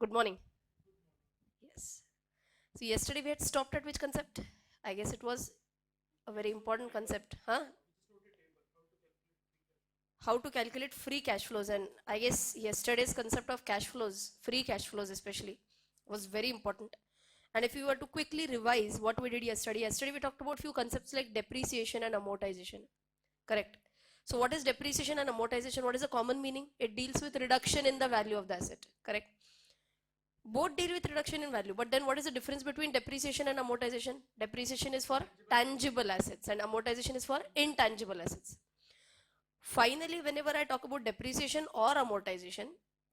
Good morning. Yes. So yesterday we had stopped at which concept? I guess it was a very important concept, huh? How to calculate free cash flows, and I guess yesterday's concept of cash flows, free cash flows especially, was very important. And if you were to quickly revise what we did yesterday we talked about few concepts like depreciation and amortization. Correct. So what is depreciation and amortization? What is the common meaning? It deals with reduction in the value of the asset. Correct. Both deal with reduction in value, but then what is the difference between depreciation and amortization? Depreciation is for tangible assets and amortization is for intangible assets. Finally, whenever I talk about depreciation or amortization,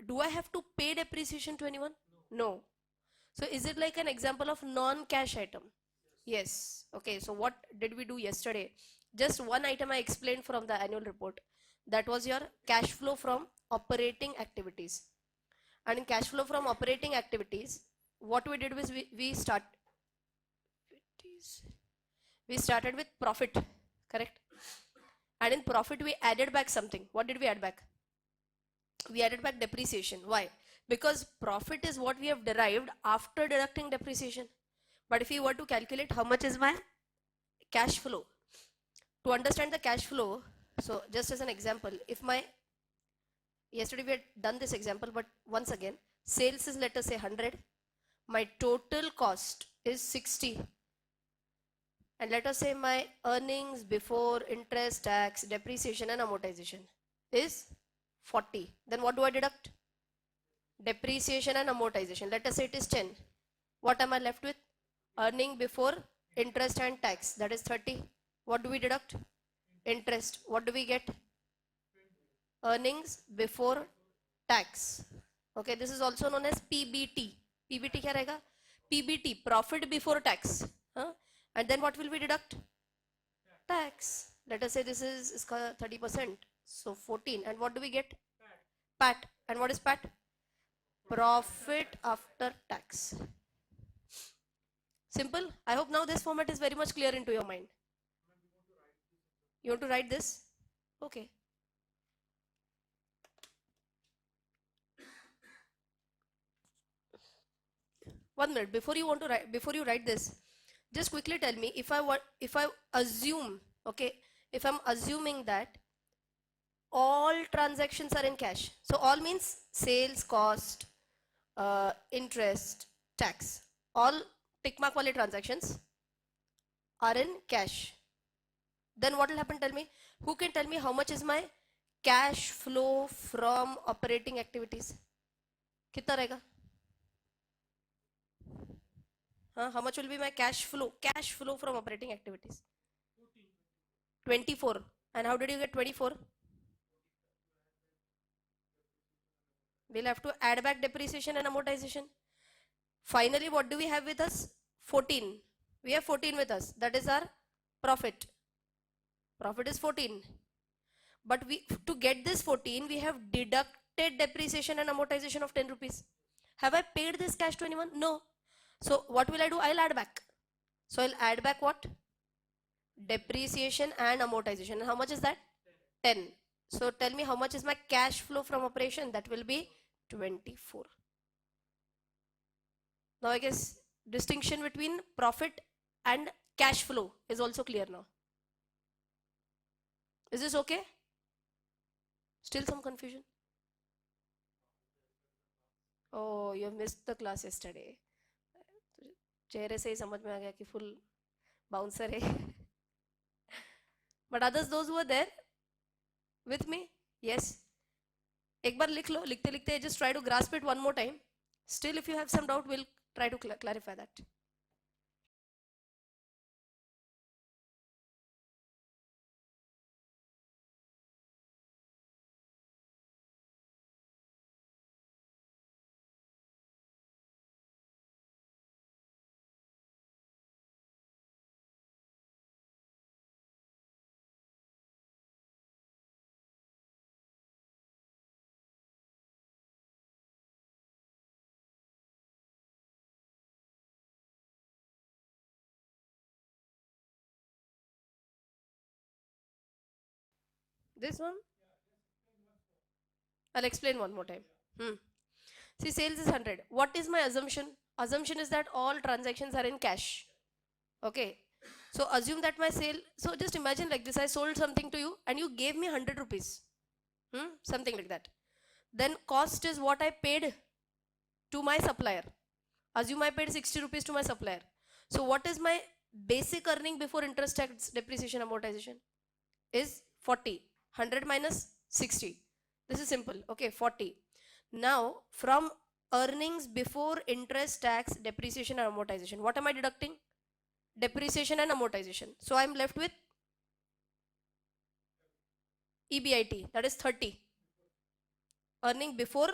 do I have to pay depreciation to anyone? No. So is it like an example of non-cash item? Yes. Okay, so what did we do yesterday? Just one item I explained from the annual report. That was your cash flow from operating activities. And in cash flow from operating activities, what we did was we started with profit, correct? And in profit we added back something. What did we add back? We added back depreciation. Why? Because profit is what we have derived after deducting depreciation. But if you were to calculate how much is my cash flow, to understand the cash flow, so just as an example, if my yesterday we had done this example, but once again, sales is, let us say, 100, my total cost is 60, and let us say my earnings before interest, tax, depreciation and amortization is 40. Then what do I deduct? Depreciation and amortization. Let us say it is 10. What am I left with? Earning before interest and tax, that is 30. What do we deduct? Interest. What do we get? Earnings before tax. Okay, this is also known as PBT. PBT क्या रहेगा? PBT, profit before tax. And then what will we deduct? Tax. Let us say this is 30%. So 14. And what do we get? PAT. And what is PAT? Profit after tax. Simple. I hope now this format is very much clear into your mind. You want to write this? Okay. One minute before you write this, just quickly tell me if I assume, okay, if I'm assuming that all transactions are in cash. So all means sales, cost, interest, tax. All tick mark wale transactions are in cash. Then what will happen? Tell me. Who can tell me how much is my cash flow from operating activities? कितना रहेगा? How much will be my cash flow? Cash flow from operating activities? 24. And how did you get 24? We'll have to add back depreciation and amortization. Finally, what do we have with us? 14. We have 14 with us. That is our profit. Profit is 14. But to get this 14, we have deducted depreciation and amortization of 10 rupees. Have I paid this cash to anyone? No. So what will I do? I'll add back. So I'll add back what? Depreciation and amortization. And how much is that? 10. So tell me how much is my cash flow from operation? That will be 24. Now I guess distinction between profit and cash flow is also clear now. Is this okay? Still some confusion? Oh, you have missed the class yesterday. चेहरे से ही समझ में आ गया कि full bouncer है. But others, those who were there with me, yes. एक बार लिख लो, लिखते लिखते just try to grasp it one more time. Still, if you have some doubt, we'll try to clarify that. This one? I'll explain one more time. See, sales is 100. What is my assumption? Assumption is that all transactions are in cash. Okay. So assume that my sale, so just imagine like this, I sold something to you and you gave me 100 rupees. Something like that. Then cost is what I paid to my supplier. Assume I paid 60 rupees to my supplier. So what is my basic earning before interest, tax, depreciation, amortization? Is 40. 100 minus 60. This is simple. Okay, 40. Now from earnings before interest, tax, depreciation and amortization, what am I deducting? Depreciation and amortization. So I'm left with EBIT, that is 30. Earning before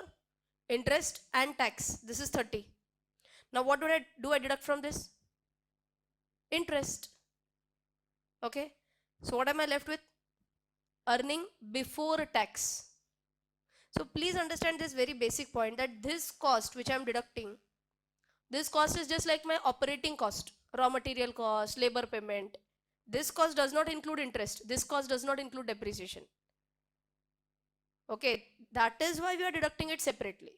interest and tax, this is 30. Now what do I deduct from this? Interest. Okay, so what am I left with? Earning before tax. So please understand this very basic point, that this cost which I am deducting, this cost is just like my operating cost, raw material cost, labor payment. This cost does not include interest. This cost does not include depreciation. Okay, that is why we are deducting it separately.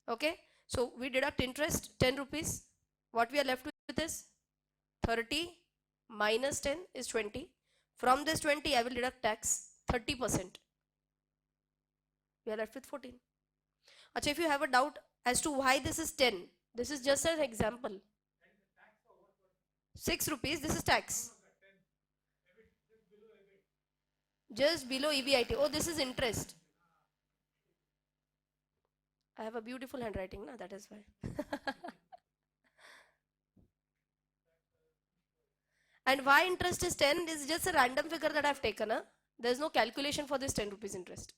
Okay, so we deduct interest 10 rupees. What we are left with is 30 minus 10 is 20. From this 20 I will deduct tax 30%. We are left with 14. Achha, if you have a doubt as to why this is 10, this is just an example. 6 rupees, this is tax. Just below EBIT. Oh, this is interest. I have a beautiful handwriting, na? That is why. And why interest is 10 is just a random figure that I have taken. Huh? There is no calculation for this 10 rupees interest.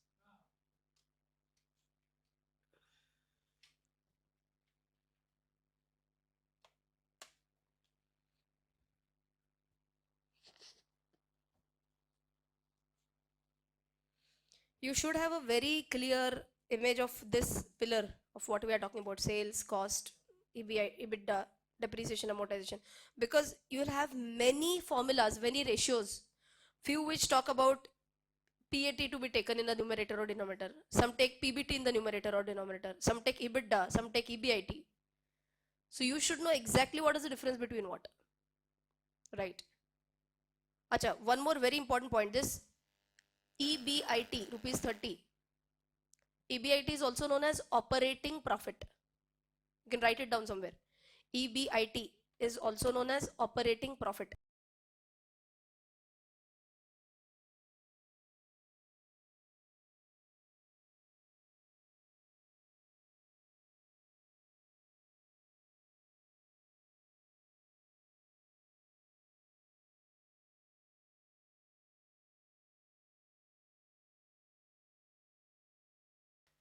You should have a very clear image of this pillar of what we are talking about: sales, cost, EBITDA, depreciation, amortization. Because you will have many formulas, many ratios, few which talk about PAT to be taken in the numerator or denominator. Some take PBT in the numerator or denominator. Some take EBITDA, some take EBIT. So you should know exactly what is the difference between what. Right. Acha, one more very important point. This EBIT, rupees 30. EBIT is also known as operating profit. You can write it down somewhere. EBIT is also known as operating profit.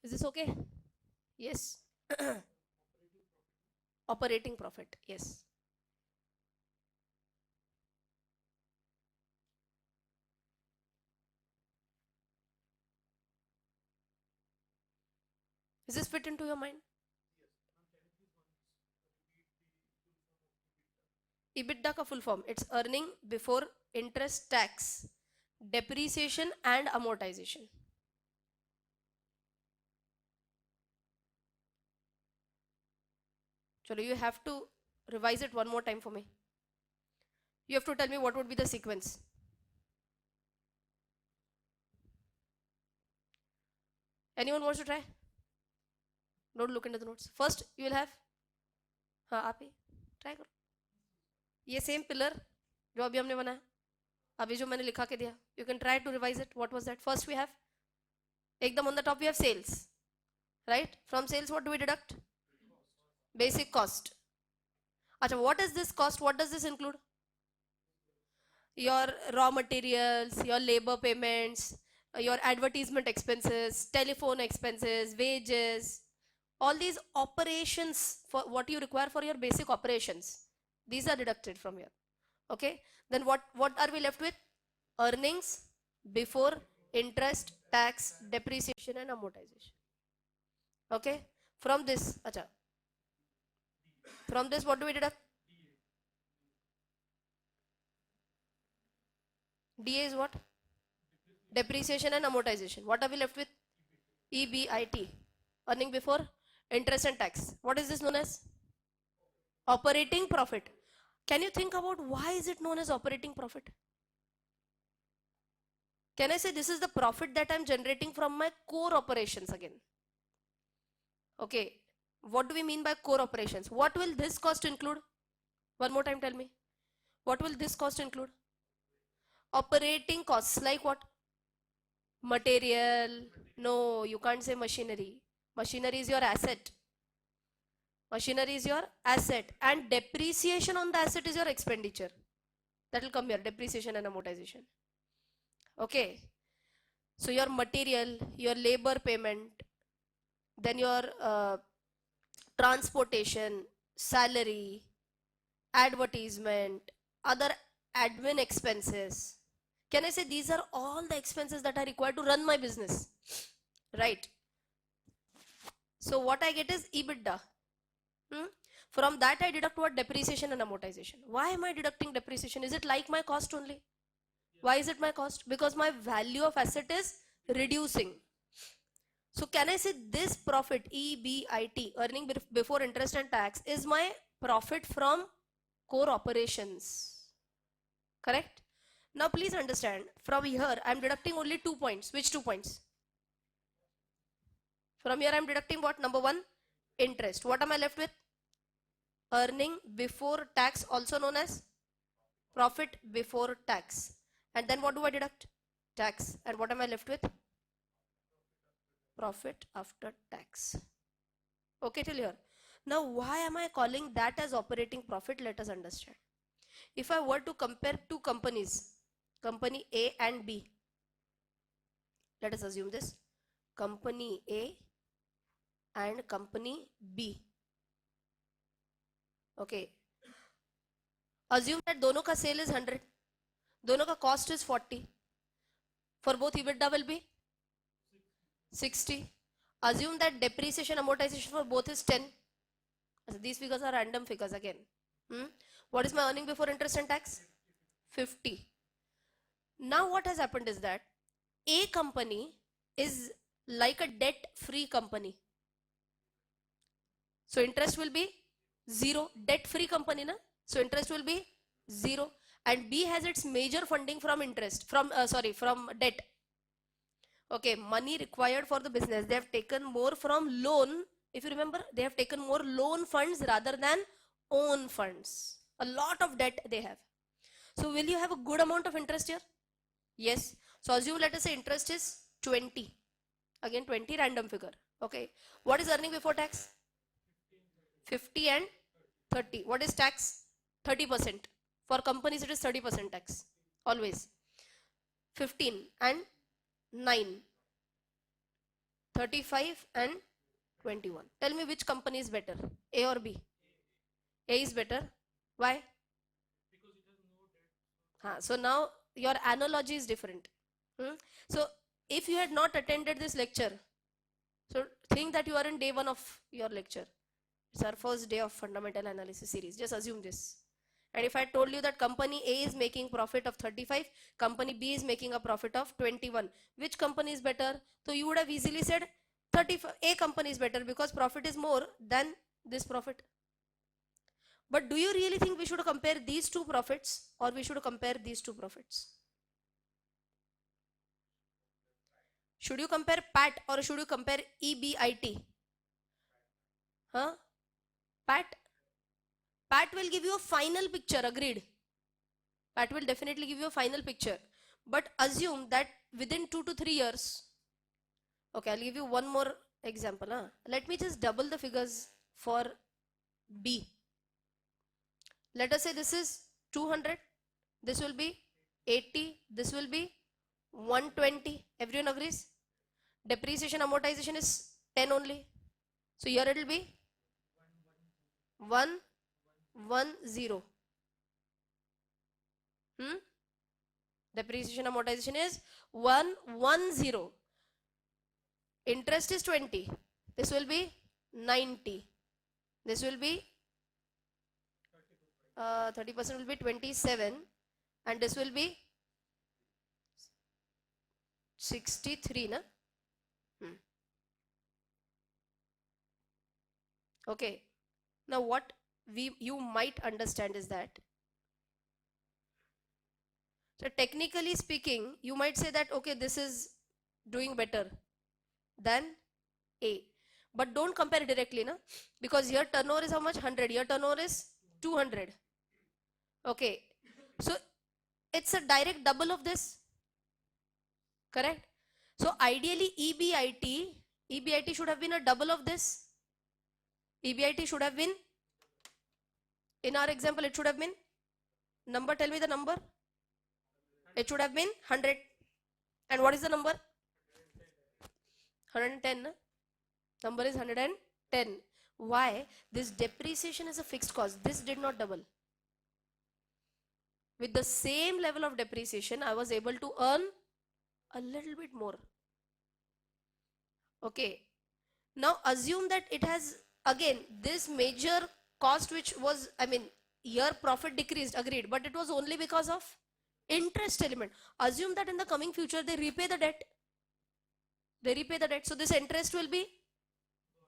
Is this okay? Yes. Operating profit. Yes. Is this fit into your mind? EBITDA ka full form. It's earning before interest, tax, depreciation and amortization. Chalo, you have to revise it one more time for me. You have to tell me what would be the sequence. Anyone wants to try? Don't look into the notes. First, you will have, हाँ आप ही try करो. ये same pillar जो अभी हमने बनाया, अभी जो मैंने लिखा के दिया. You can try to revise it. What was that? First we have, एकदम on the top we have sales, right? From sales what do we deduct? Basic cost. Achha, what is this cost? What does this include? Your raw materials, your labor payments, your advertisement expenses, telephone expenses, wages, all these operations for what you require for your basic operations. These are deducted from here. Okay. Then what are we left with? Earnings before interest, tax, depreciation and amortization. Okay. From this, acha. From this what do we deduct? DA is what? Depreciation and amortization. What are we left with? EBIT. Earning before interest and tax. What is this known as? Operating profit. Can you think about why is it known as operating profit? Can I say this is the profit that I'm generating from my core operations again? Okay. What do we mean by core operations? What will this cost include? One more time, tell me. What will this cost include? Operating costs like what? Material. No, you can't say machinery. Machinery is your asset. Machinery is your asset, and depreciation on the asset is your expenditure. That will come here, depreciation and amortization. Okay. So your material, your labor payment, then your transportation, salary, advertisement, other admin expenses. Can I say these are all the expenses that are required to run my business? Right. So what I get is EBITDA. From that I deduct what? Depreciation and amortization. Why am I deducting depreciation? Is it like my cost only? Why is it my cost? Because my value of asset is reducing. So can I say this profit, EBIT, earning before interest and tax, is my profit from core operations? Correct? Now please understand, from here I am deducting only 2 points. Which 2 points? From here I am deducting what? Number 1, interest. What am I left with? Earning before tax, also known as profit before tax. And then what do I deduct? Tax. And what am I left with? Profit after tax. Okay till here. Now why am I calling that as operating profit? Let us understand. If I were to compare two companies, company A and B, let us assume this, company A and company B. Okay. Assume that दोनों का sale is 100, दोनों का cost is 40. For both EBITDA will be 60. Assume that depreciation amortization for both is 10. So these figures are random figures again. What is my earning before interest and tax? 50. Now what has happened is that A company is like a debt-free company. So interest will be 0. Debt-free company, na? So interest will be 0. And B has its major funding from interest, from debt. Okay, money required for the business. They have taken more from loan. If you remember, they have taken more loan funds rather than own funds. A lot of debt they have. So will you have a good amount of interest here? Yes. So assume, let us say interest is 20. Again 20, random figure. Okay. What is earning before tax? 50 and 30. What is tax? 30%. For companies it is 30% tax. Always. 15 and 9. 35 and 21. Tell me which company is better, A or B? A is better. Why? So now your analogy is different. So if you had not attended this lecture, so think that you are in day 1 of your lecture. It's our first day of fundamental analysis series. Just assume this. And if I told you that company A is making profit of 35, company B is making a profit of 21, which company is better? So you would have easily said 35, A company is better because profit is more than this profit. But do you really think we should compare these two profits or we should compare these two profits? Should you compare PAT or should you compare EBIT? PAT? PAT will give you a final picture, agreed. PAT will definitely give you a final picture. But assume that within 2 to 3 years, okay, I'll give you one more example. Let me just double the figures for B. Let us say this is 200, this will be 80, this will be 120. Everyone agrees? Depreciation amortization is 10 only. So here it will be 110. Depreciation amortization is 110. Interest is 20. This will be 90. This will be 30% will be 27, and this will be 63, na? Okay. Now what you might understand is that, so technically speaking, you might say that, okay, this is doing better than A. But don't compare directly, na? Because your turnover is how much? 100. Your turnover is 200. Okay. So it's a direct double of this. Correct? So ideally EBIT should have been a double of this. EBIT should have been, in our example, it should have been, number, tell me the number. It should have been 100. And what is the number? 110. Na? Number is 110. Why? This depreciation is a fixed cost. This did not double. With the same level of depreciation, I was able to earn a little bit more. Okay. Now assume that it has, again, this major cost which was, I mean, your profit decreased, agreed, but it was only because of interest element. Assume that in the coming future they repay the debt. They repay the debt. So this interest will be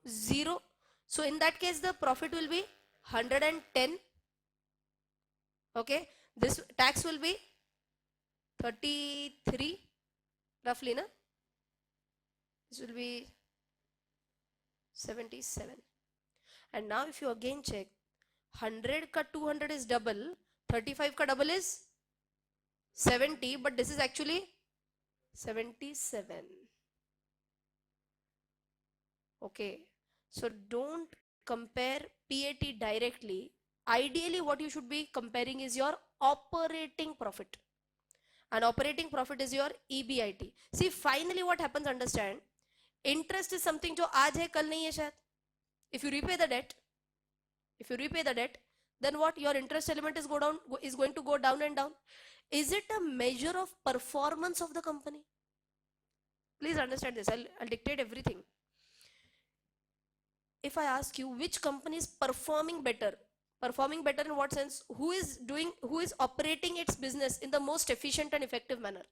0. So in that case the profit will be 110. Okay. This tax will be 33 roughly, na? This will be 77. And now if you again check, 100 ka 200 is double, 35 ka double is 70, but this is actually 77. Okay, so don't compare PAT directly. Ideally what you should be comparing is your operating profit, and operating profit is your EBIT. See, finally what happens, understand, interest is something जो आज है कल नहीं है शायद. If you repay the debt, then what? Your interest element is going to go down and down. Is it a measure of performance of the company? Please understand this. I'll dictate everything. If I ask you which company is performing better in what sense? Who is operating its business in the most efficient and effective manner?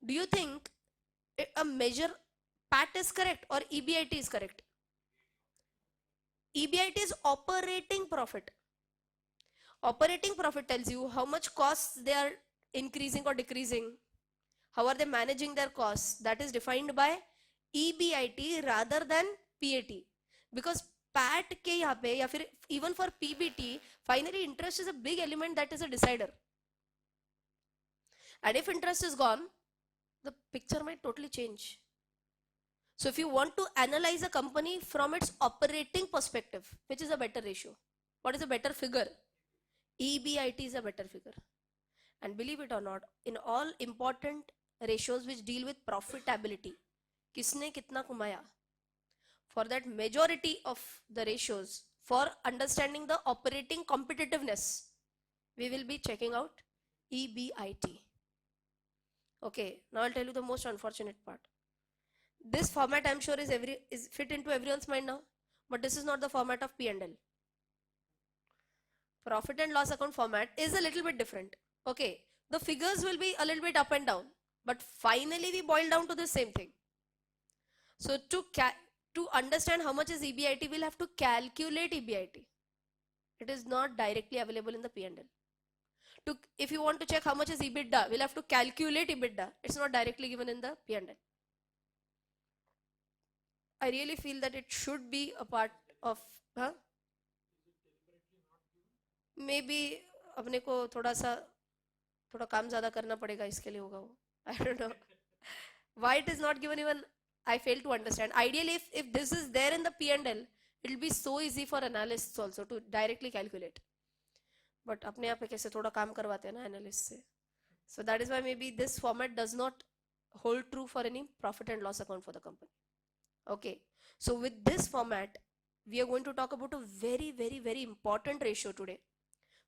Do you think a measure PAT is correct or EBIT is correct? EBIT is operating profit. Operating profit tells you how much costs they are increasing or decreasing. How are they managing their costs? That is defined by EBIT rather than PAT. Because PAT के यहाँ पे या फिर even for PBT, finally interest is a big element that is a decider. And if interest is gone, the picture might totally change. So if you want to analyze a company from its operating perspective, which is a better ratio? What is a better figure? EBIT is a better figure. And believe it or not, in all important ratios which deal with profitability, किसने कितना कमाया, for that majority of the ratios, for understanding the operating competitiveness, we will be checking out EBIT. Okay, now I'll tell you the most unfortunate part. This format I'm sure is fit into everyone's mind now, but this is not the format of P&L. Profit and loss account format is a little bit different. Okay, the figures will be a little bit up and down, but finally we boil down to the same thing. So to understand how much is EBIT, we'll have to calculate EBIT. It is not directly available in the P&L. If you want to check how much is EBITDA, we'll have to calculate EBITDA. It's not directly given in the P&L. I really feel that it should be a part of, maybe अपने को थोड़ा काम ज़्यादा करना पड़ेगा इसके लिए होगा वो. I don't know why it is not given. Even I fail to understand. Ideally, if this is there in the P&L, it will be so easy for analysts also to directly calculate. But अपने यहाँ पे कैसे थोड़ा काम करवाते हैं ना analysts से. So that is why maybe this format does not hold true for any profit and loss account for the company. Okay, so with this format, we are going to talk about a very, very, very important ratio today,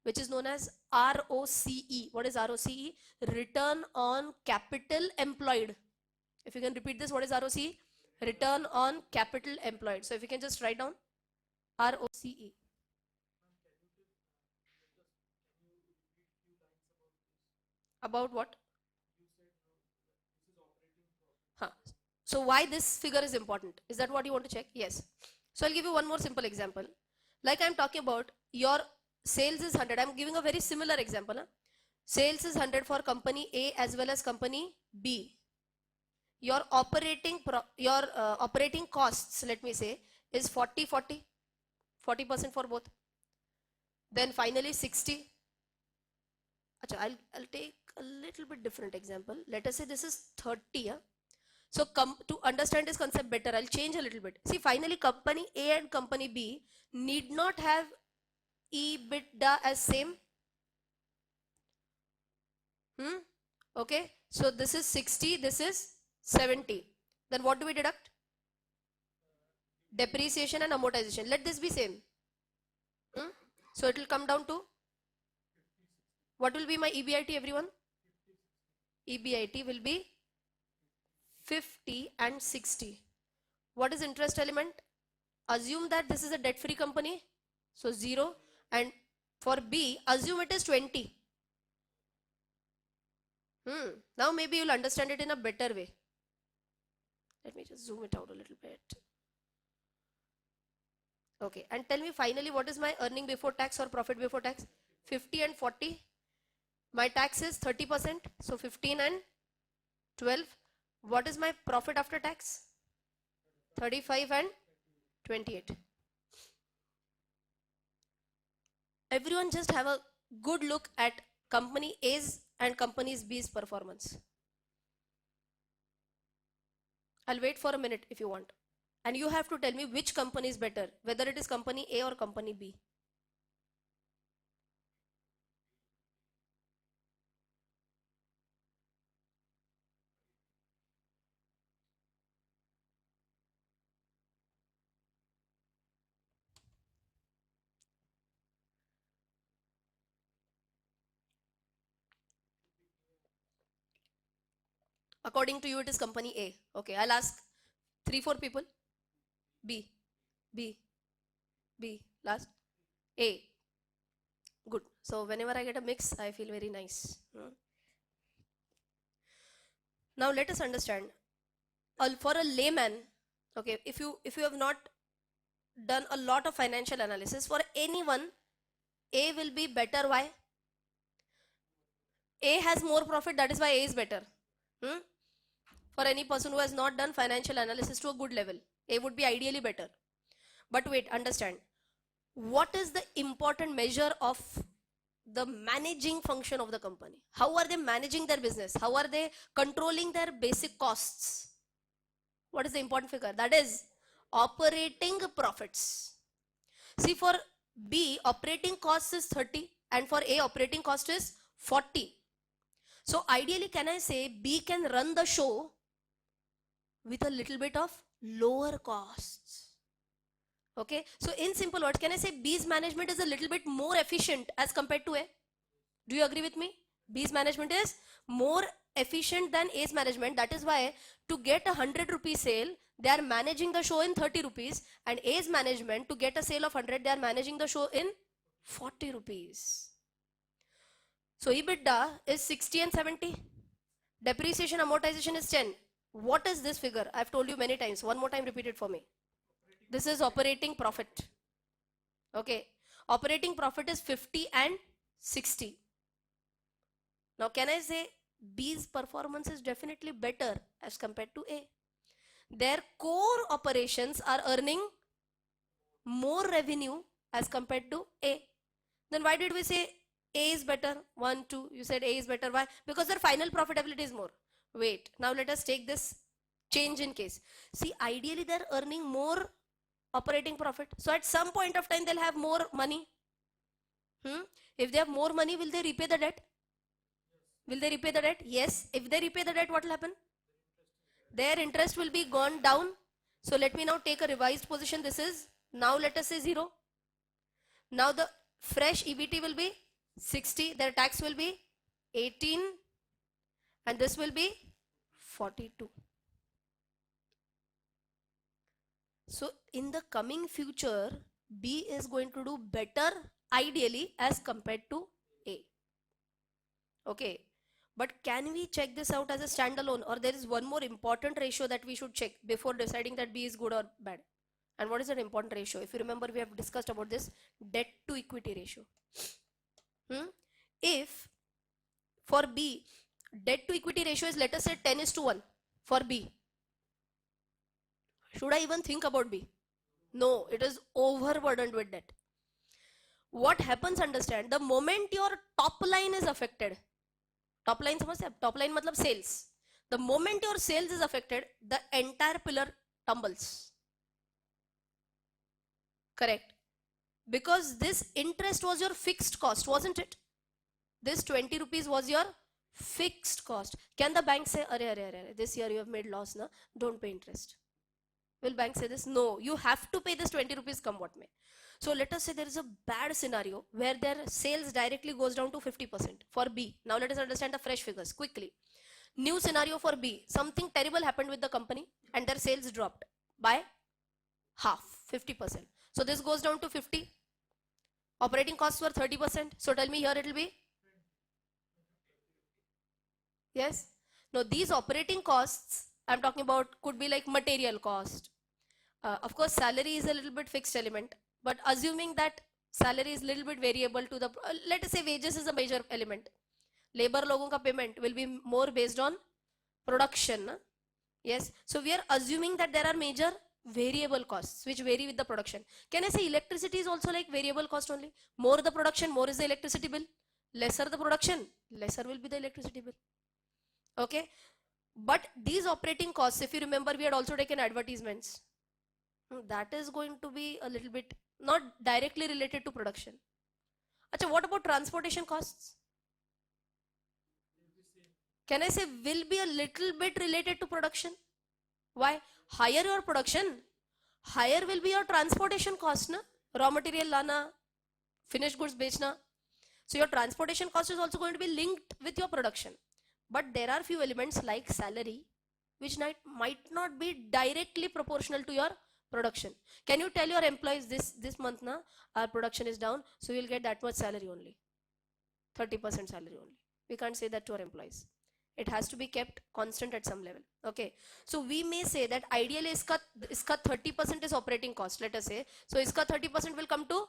which is known as ROCE. What is ROCE? Return on capital employed. If you can repeat this, what is ROCE? Return on capital employed. So if you can just write down ROCE. About what? Huh. So why this figure is important? Is that what you want to check? Yes. So I'll give you one more simple example. Like I'm talking about your sales is 100. I'm giving a very similar example. Huh? Sales is 100 for company A as well as company B. Your operating costs, let me say, is 40% for both. Then finally 60. Achha, I'll take a little bit different example. Let us say this is 30. Huh? So to understand this concept better, I'll change a little bit. See, finally company A and company B need not have EBITDA as same. Okay, so this is 60, this is 70. Then what do we deduct? Depreciation and amortization. Let this be same. So it will come down to, what will be my EBIT, everyone? EBIT will be 50 and 60. What is interest element? Assume that this is a debt-free company, so 0. And for B, assume it is 20. Now maybe you'll understand it in a better way. Let me just zoom it out a little bit. Okay, and tell me finally what is my earning before tax or profit before tax? 50 and 40. My tax is 30%, so 15 and 12. What is my profit after tax? 35 and 28. Everyone just have a good look at company A's and companies B's performance. I'll wait for a minute if you want. And you have to tell me which company is better, whether it is company A or company B. According to you, it is company A. Okay, I'll ask 3-4 people. B, B, B, last, A. Good. So whenever I get a mix, I feel very nice. Now let us understand. For a layman, okay, if you have not done a lot of financial analysis, for anyone, A will be better. Why? A has more profit, that is why A is better. For any person who has not done financial analysis to a good level, A would be ideally better. But wait, understand. What is the important measure of the managing function of the company? How are they managing their business? How are they controlling their basic costs? What is the important figure? That is operating profits. See, for B, operating cost is 30 and for A, operating cost is 40. So ideally, can I say B can run the show with a little bit of lower costs? Okay, so in simple words, can I say B's management is a little bit more efficient as compared to A? Do you agree with me? B's management is more efficient than A's management. That is why to get a 100 rupee sale, they are managing the show in 30 rupees, and A's management, to get a sale of 100, they are managing the show in 40 rupees. So EBITDA is 60 and 70. Depreciation amortization is 10. What is this figure? I've told you many times. One more time, repeat it for me. This is operating profit. Okay. Operating profit is 50 and 60. Now, can I say B's performance is definitely better as compared to A? Their core operations are earning more revenue as compared to A. Then why did we say A is better? 1, 2, you said A is better. Why? Because their final profitability is more. Wait, now let us take this change in case. See, ideally they're earning more operating profit. So at some point of time they'll have more money. If they have more money, will they repay the debt? Will they repay the debt? Yes. If they repay the debt, what will happen? Their interest will be gone down. So let me now take a revised position. This is, now let us say 0. Now the fresh EBT will be 60. Their tax will be 18. And this will be 42. So in the coming future, B is going to do better ideally as compared to A. Okay. But can we check this out as a standalone, or there is one more important ratio that we should check before deciding that B is good or bad? And what is an important ratio? If you remember, we have discussed about this debt to equity ratio. If for B, debt to equity ratio is, let us say, 10:1 for B, should I even think about B? No, it is overburdened with debt. What happens, understand, the moment your top line is affected, top line समझते हैं, top line मतलब sales, the moment your sales is affected, the entire pillar tumbles. Correct? Because this interest was your fixed cost, wasn't it? This 20 rupees was your fixed cost. Can the bank say, "Arey, this year you have made loss, na? Don't pay interest"? Will bank say this? No, you have to pay this 20 rupees come what may. So let us say there is a bad scenario where their sales directly goes down to 50% for B. Now let us understand the fresh figures quickly. New scenario for B. Something terrible happened with the company and their sales dropped by half, 50%. So this goes down to 50. Operating costs were 30%. So tell me here it will be? Yes? Now these operating costs I'm talking about could be like material cost. Of course, salary is a little bit fixed element, but assuming that salary is a little bit variable to the, let us say wages is a major element. Labor logon ka payment will be more based on production. Na? Yes. So we are assuming that there are major variable costs which vary with the production. Can I say electricity is also like variable cost only? More the production, more is the electricity bill. Lesser the production, lesser will be the electricity bill. Okay. But these operating costs, if you remember, we had also taken advertisements. That is going to be a little bit not directly related to production. Achha, what about transportation costs? Can I say will be a little bit related to production? Why? Higher your production, higher will be your transportation cost, na? Raw material lana, finished goods bechna. So your transportation cost is also going to be linked with your production. But there are few elements like salary which might not be directly proportional to your production. Can you tell your employees this month na our production is down, so you'll get that much salary only, 30% salary only? We can't say that to our employees. It has to be kept constant at some level. Okay, so we may say that ideally iska 30% is operating cost, let us say. So iska 30% will come to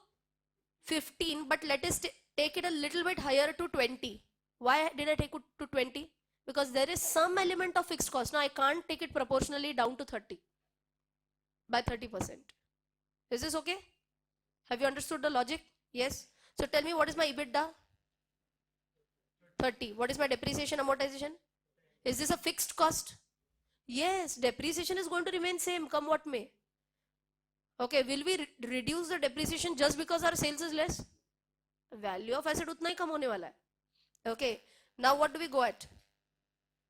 15, but let us take it a little bit higher to 20. Why did I take it to 20? Because there is some element of fixed cost. Now I can't take it proportionally down to 30 by 30%. Is this okay? Have you understood the logic? Yes. So tell me, what is my EBITDA? 30. What is my depreciation amortization? Is this a fixed cost? Yes, depreciation is going to remain same come what may. Okay, will we reduce the depreciation just because our sales is less? Value of asset utna hi kam hone wala hai. Okay, now what do we go at?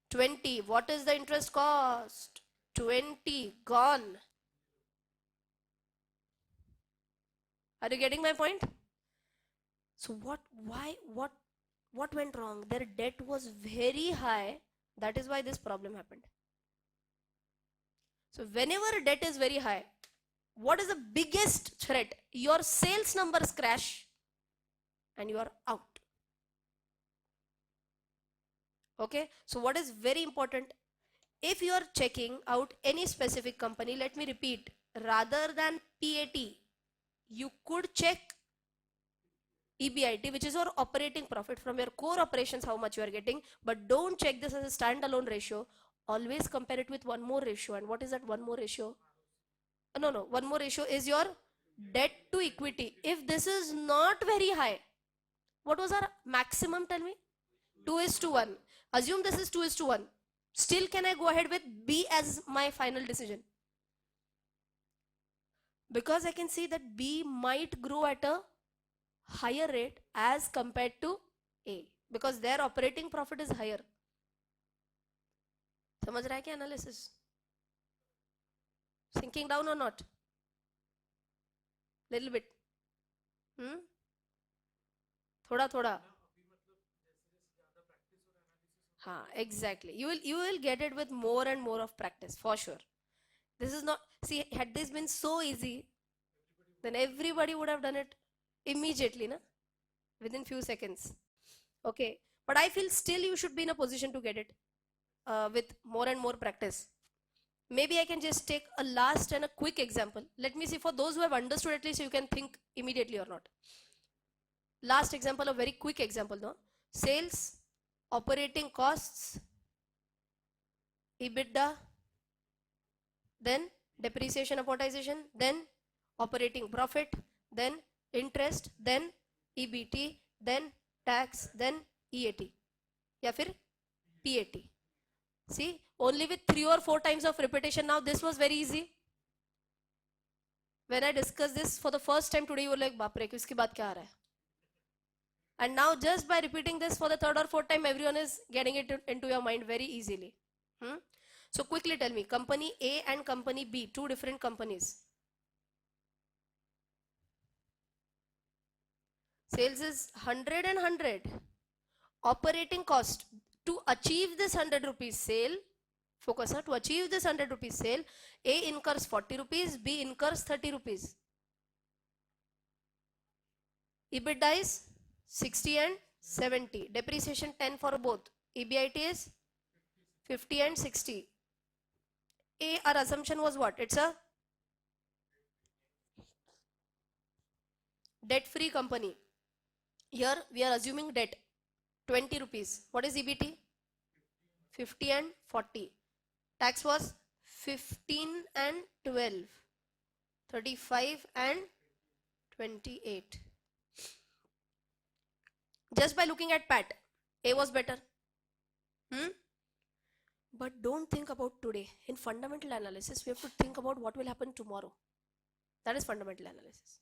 20. What is the interest cost? 20 gone. Are you getting my point? So what went wrong? Their debt was very high. That is why this problem happened. So whenever debt is very high, what is the biggest threat? Your sales numbers crash and you are out. Okay, so what is very important, if you are checking out any specific company, let me repeat, rather than PAT, you could check EBIT, which is your operating profit from your core operations, how much you are getting, but don't check this as a standalone ratio. Always compare it with one more ratio. And what is that one more ratio? No, one more ratio is your debt to equity. If this is not very high, what was our maximum, tell me? 2:1. Assume this is 2:1. Still can I go ahead with B as my final decision? Because I can see that B might grow at a higher rate as compared to A, because their operating profit is higher. समझ रहा है क्या analysis? Sinking down or not? Little bit. थोड़ा. हाँ, exactly. You will get it with more and more of practice for sure. This is not, see, had this been so easy, then everybody would have done it immediately, na? Within few seconds. Okay, but I feel still you should be in a position to get it with more and more practice. Maybe I can just take a last and a quick example. Let me see, for those who have understood, at least you can think immediately or not. Last example, a very quick example, no? Sales, operating costs, EBITDA, then depreciation, amortization, then operating profit, then interest, then EBT, then tax, then EAT, या फिर PAT. See, only with 3 or 4 times of repetition. Now this was very easy. When I discussed this for the first time today, you were like, बाप रे, किसकी बात क्या आ रहा है? And now just by repeating this for the 3rd or 4th time, everyone is getting it into your mind very easily. So quickly tell me, company A and company B, two different companies. Sales is 100 and 100. Operating cost, to achieve this 100 rupees sale, focus, to achieve this 100 rupees sale, A incurs 40 rupees, B incurs 30 rupees. EBITDA is 60 and 70. Depreciation 10 for both. EBIT is 50 and 60. A, our assumption was what? It's a debt-free company. Here we are assuming debt, 20 rupees. What is EBT? 50 and 40. Tax was 15 and 12. 35 and 28. Just by looking at PAT, A was better. But don't think about today. In fundamental analysis, we have to think about what will happen tomorrow. That is fundamental analysis.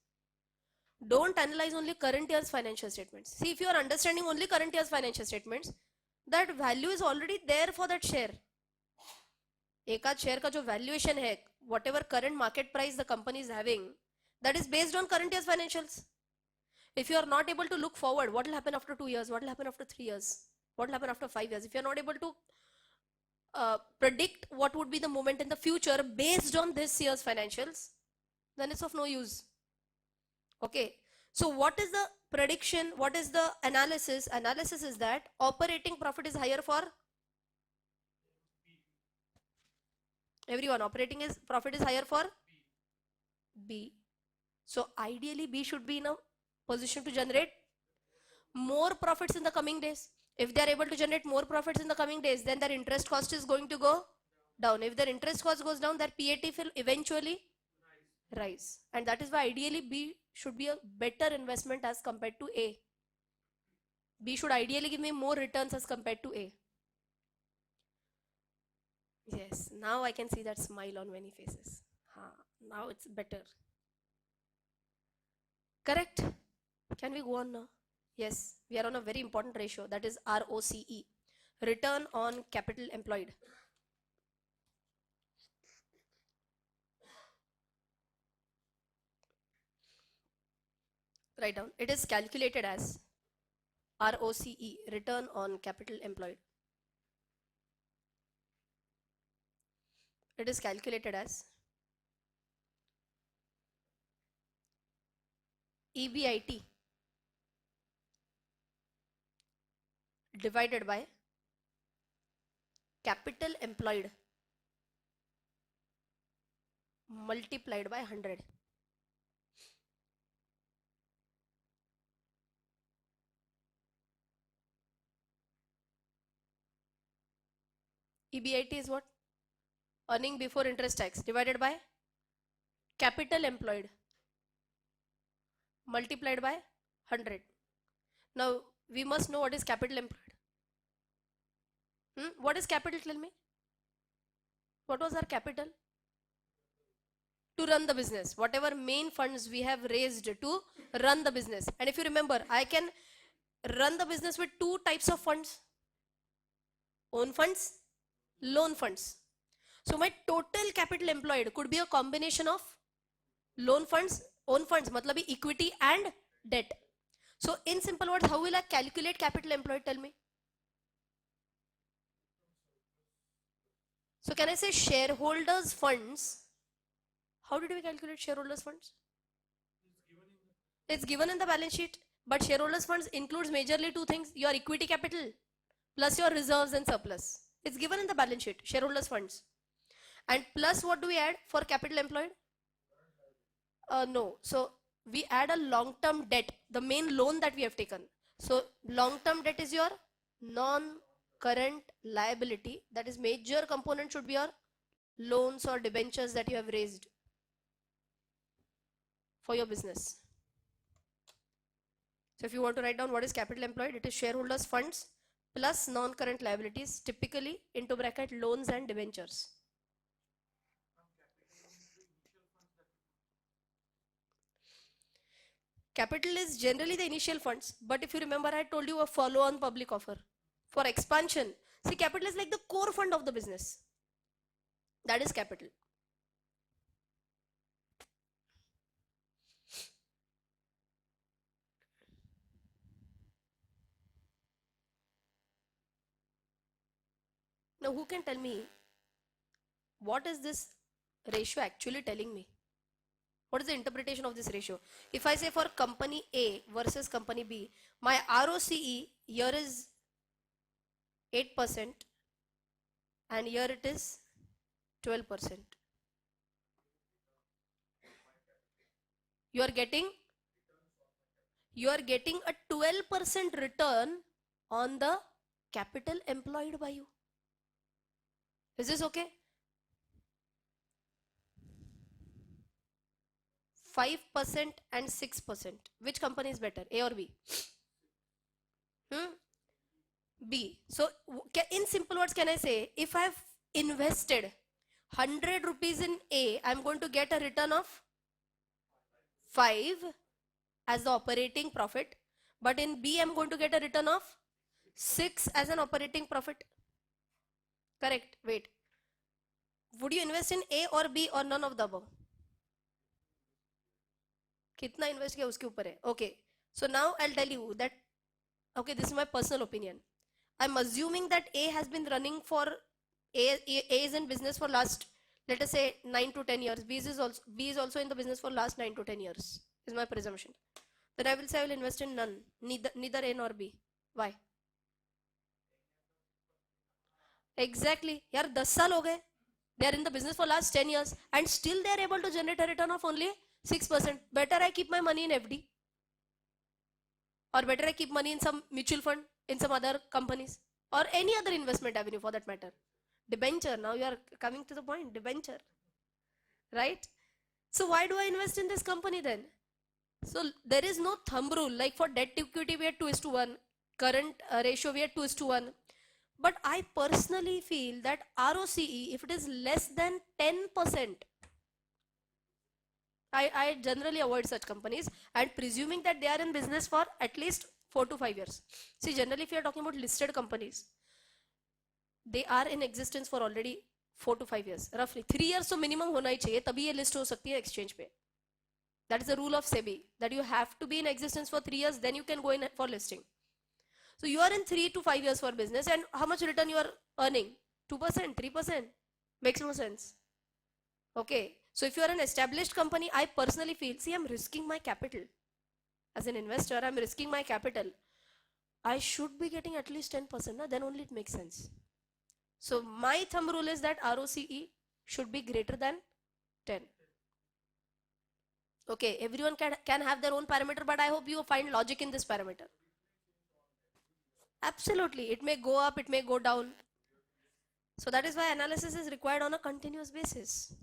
Don't analyze only current year's financial statements. See, if you are understanding only current year's financial statements, that value is already there for that share. एक आध share का जो valuation है, whatever current market price the company is having, that is based on current year's financials. If you are not able to look forward, what will happen after 2 years? What will happen after 3 years? What will happen after 5 years? If you are not able to predict what would be the moment in the future based on this year's financials, then it's of no use. Okay, so what is the prediction? What is the analysis? Analysis is that operating profit is higher for everyone. Operating profit is higher for B. So ideally B should be in a position to generate more profits in the coming days. If they are able to generate more profits in the coming days, then their interest cost is going to go down. If their interest cost goes down, their PAT will eventually rise. And that is why ideally B should be a better investment as compared to A. B should ideally give me more returns as compared to A. Yes, now I can see that smile on many faces. Now it's better. Correct? Can we go on now? Yes, we are on a very important ratio, that is ROCE, return on capital employed. Write down. It is calculated as ROCE, return on capital employed. It is calculated as EBIT divided by capital employed multiplied by 100. EBIT is what? Earning before interest tax divided by capital employed multiplied by 100. Now we must know what is capital employed. What is capital? Tell me. What was our capital? To run the business. Whatever main funds we have raised to run the business. And if you remember, I can run the business with 2 types of funds. Own funds, loan funds. So my total capital employed could be a combination of loan funds, own funds, matlab equity and debt. So in simple words, how will I calculate capital employed? Tell me. So can I say shareholders funds? How did we calculate shareholders funds? It's given in the balance sheet, but shareholders funds includes majorly 2 things: your equity capital plus your reserves and surplus. It's given in the balance sheet, shareholders funds. And plus what do we add for capital employed? No. So we add a long-term debt, the main loan that we have taken. So long-term debt is your non-current liability. That is major component should be your loans or debentures that you have raised for your business. So if you want to write down what is capital employed, it is shareholders funds plus non-current liabilities, typically into bracket loans and debentures. Capital is generally the initial funds, but if you remember, I told you a follow-on public offer for expansion. See, capital is like the core fund of the business. That is capital. Now, who can tell me what is this ratio actually telling me? What is the interpretation of this ratio? If I say for company A versus company B, my ROCE here is 8% and here it is 12%. You are getting a 12% return on the capital employed by you. Is this okay? 5% and 6%. Which company is better, A or B? B. So in simple words, can I say, if I've invested 100 rupees in A, I'm going to get a return of 5 as the operating profit. But in B, I'm going to get a return of 6 as an operating profit. Correct. Wait. Would you invest in A or B or none of the above? कितना invest किया उसके ऊपर है. Okay. So now I'll tell you that, okay, this is my personal opinion. I'm assuming that A has been running for, A is in business for last, let us say 9 to 10 years. B is also in the business for last 9 to 10 years. Is my presumption. Then I will say I will invest in none. Neither A nor B. Why? Exactly. यार 10 साल हो गए. They are in the business for last 10 years and still they are able to generate a return of only 6%. Better I keep my money in FD. Or better I keep money in some mutual fund, in some other companies, or any other investment avenue for that matter. Debenture, now you are coming to the point, debenture, right? So why do I invest in this company then? So there is no thumb rule, like for debt to equity we are 2:1, current ratio we are 2:1. But I personally feel that ROCE, if it is less than 10%, I generally avoid such companies, and presuming that they are in business for at least 4 to 5 years. See, generally if you are talking about listed companies, they are in existence for already 4 to 5 years, roughly 3 years तो minimum होना ही चाहिए, तभी ये list हो सकती है exchange पे. That is the rule of SEBI, that you have to be in existence for 3 years, then you can go in for listing. So you are in 3 to 5 years for business, and how much return you are earning? 2%, 3%? Makes no sense. Okay, so if you are an established company, I personally feel, see, I'm risking my capital. As an investor, I'm risking my capital. I should be getting at least 10%, na? Then only it makes sense. So my thumb rule is that ROCE should be greater than 10. Okay, everyone can have their own parameter, but I hope you find logic in this parameter. Absolutely, it may go up, it may go down. So that is why analysis is required on a continuous basis.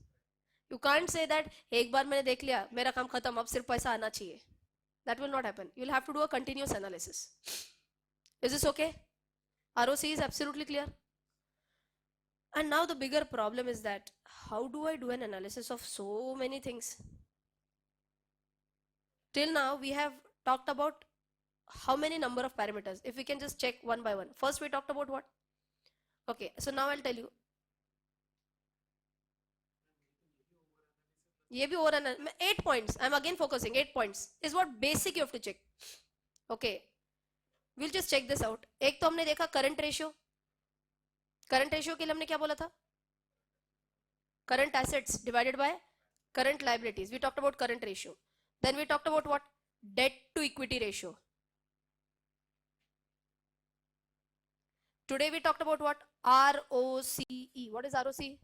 You can't say that एक बार मैंने देख लिया मेरा काम खत्म अब सिर्फ पैसा आना चाहिए. That will not happen. You'll have to do a continuous analysis. Is this okay? ROC is absolutely clear. And now the bigger problem is that how do I do an analysis of so many things? Till now we have talked about how many number of parameters. If we can just check one by one. First we talked about what? Okay, so now I'll tell you. ये भी over 8 points. I'm again focusing 8 points is what basic you have to check. Okay, we'll just check this out. एक तो हमने देखा current ratio. Current ratio के लिए हमने क्या बोला था? Current assets divided by current liabilities. We talked about current ratio. Then we talked about what? Debt to equity ratio. Today we talked about what? ROCE. What is ROCE?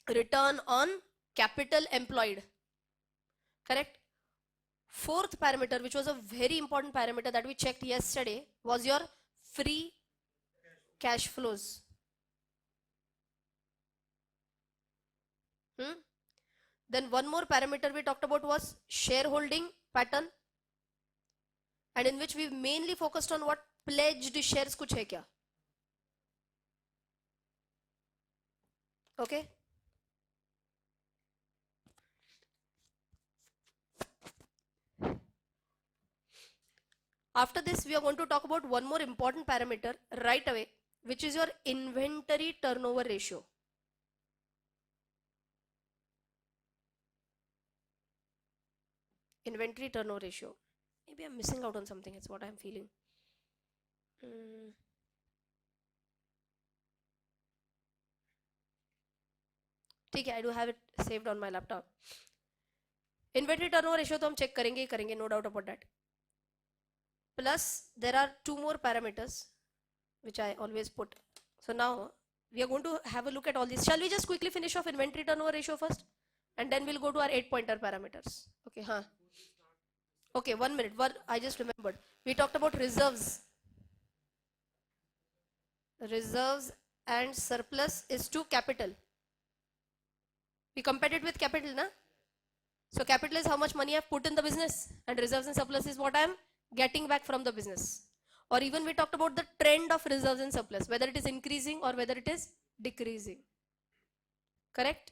return on capital employed. Correct? Fourth parameter, which was a very important parameter that we checked yesterday, was your free cash flows. Then one more parameter we talked about was shareholding pattern, and in which we mainly focused on what pledged shares kuch hai kya. Okay. After this, we are going to talk about one more important parameter right away, which is your inventory turnover ratio. Inventory turnover ratio. Maybe I'm missing out on something. It's what I'm feeling. ठीक है, I do have it saved on my laptop. Inventory turnover ratio तो हम check करेंगे ही करेंगे, no doubt about that. Plus, there are two more parameters which I always put. So now we are going to have a look at all these. Shall we just quickly finish off inventory turnover ratio first, and then we'll go to our 8-pointer parameters. Okay, huh? Okay, 1 minute. I just remembered. We talked about reserves. Reserves and surplus is to capital. We compared it with capital, na? So capital is how much money I've put in the business, and reserves and surplus is what I'm getting back from the business. Or even we talked about the trend of reserves and surplus, whether it is increasing or whether it is decreasing. Correct?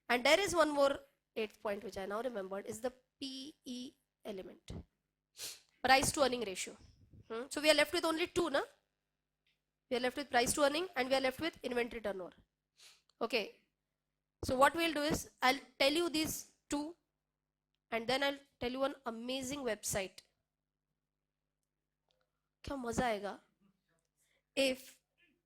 And there is one more 8th point which I now remembered, is the PE element, price to earning ratio. So we are left with only two, na? We are left with price to earning, and we are left with inventory turnover. Okay. So what we'll do is, I'll tell you these two, and then I'll tell you one amazing website. क्या मजा आएगा if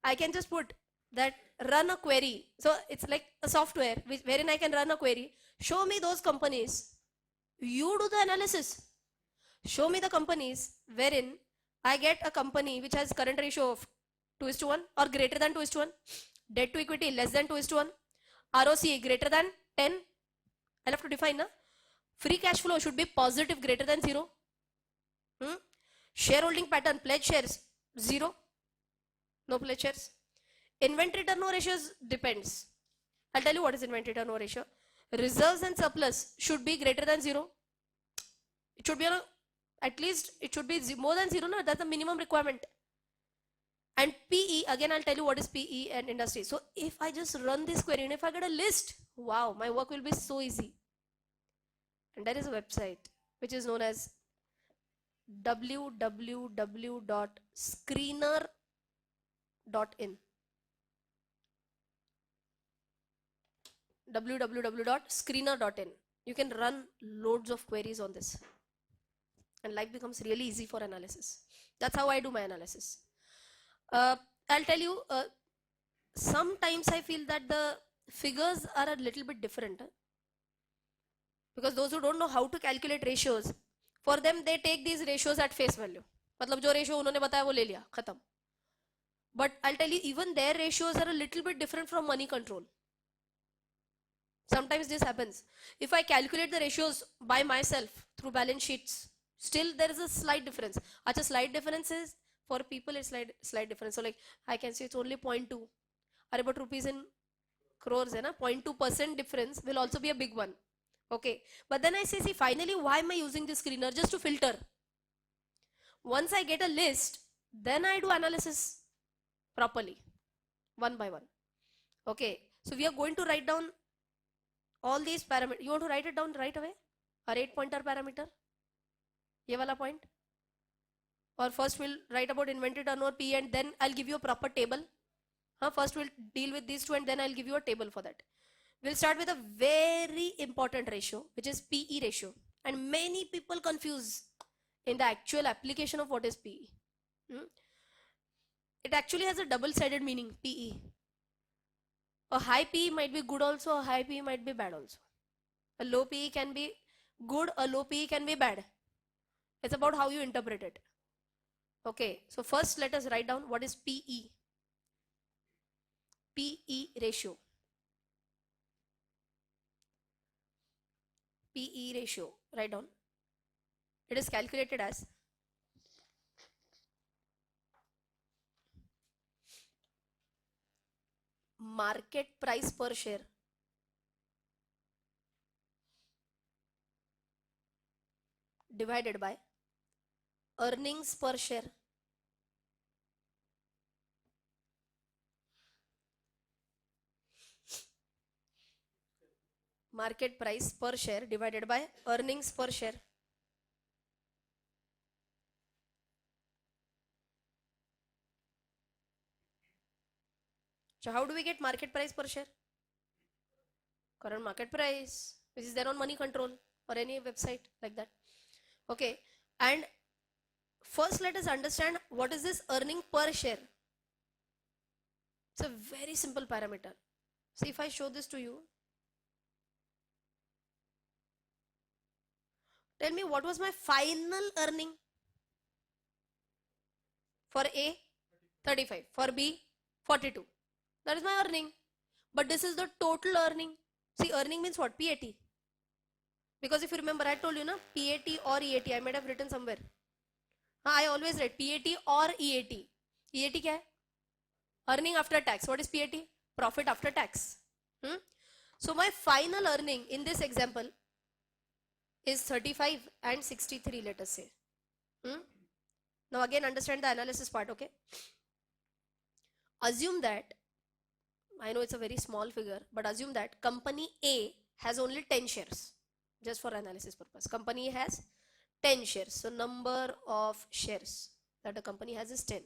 I can just put that run a query. So it's like a software wherein I can run a query. Show me those companies. You do the analysis. Show me the companies wherein I get a company which has current ratio of 2:1 or greater than 2:1, debt to equity less than 2:1, ROCE greater than 10. I'll have to define, na? Free cash flow should be positive greater than 0. Shareholding pattern, pledge shares 0, no pledge shares. Inventory turnover ratios depends. I'll tell you what is inventory turnover ratio. Reserves and surplus should be greater than 0. It should be at least it should be more than 0, no? That's the minimum requirement. And PE, again I'll tell you what is PE and industry. So if I just run this query and if I get a list, wow, my work will be so easy. And there is a website which is known as www.screener.in. www.screener.in. You can run loads of queries on this, and life becomes really easy for analysis. That's how I do my analysis. I'll tell you, sometimes I feel that the figures are a little bit different, because those who don't know how to calculate ratios, for them they take these ratios at face value. मतलब जो ratio उन्होंने बताया वो ले लिया, खत्म. But I'll tell you, even their ratios are a little bit different from money control. Sometimes this happens. If I calculate the ratios by myself through balance sheets, still there is a slight difference. Acha, slight difference is, for people it's slight difference. So like I can say it's only 0.2. But rupees in crores, hai na? 0.2% difference will also be a big one. Okay. But then I say, see, finally, why am I using this screener? Just to filter. Once I get a list, then I do analysis properly, one by one. Okay. So we are going to write down all these parameters. You want to write it down right away? Our 8-pointer parameter? Ye wala point? Or first we'll write about inventory turnover, P, and then I'll give you a proper table. First we'll deal with these two, and then I'll give you a table for that. We'll start with a very important ratio, which is PE ratio. And many people confuse in the actual application of what is PE. It actually has a double-sided meaning, PE. A high PE might be good also, a high PE might be bad also. A low PE can be good, a low PE can be bad. It's about how you interpret it. Okay, so first let us write down what is PE. PE ratio. PE ratio, write down. It is calculated as market price per share divided by earnings per share market price per share divided by earnings per share. So how do we get market price per share? Current market price, which is there on Money Control or any website like that. Okay, and first let us understand what is this earning per share. It's a very simple parameter. See, if I show this to you, tell me what was my final earning for A, 35, for B, 42. That is my earning. But this is the total earning. See, earning means what? PAT. Because if you remember, I told you, na, PAT or EAT. I might have written somewhere. I always write PAT or EAT. EAT क्या है? Earning after tax. What is PAT? Profit after tax. So my final earning in this example is 35 and 63, let us say. Now again understand the analysis part, okay? Assume that, I know it's a very small figure, but assume that company A has only 10 shares. Just for analysis purpose. Company A has 10 shares. So number of shares that the company has is 10.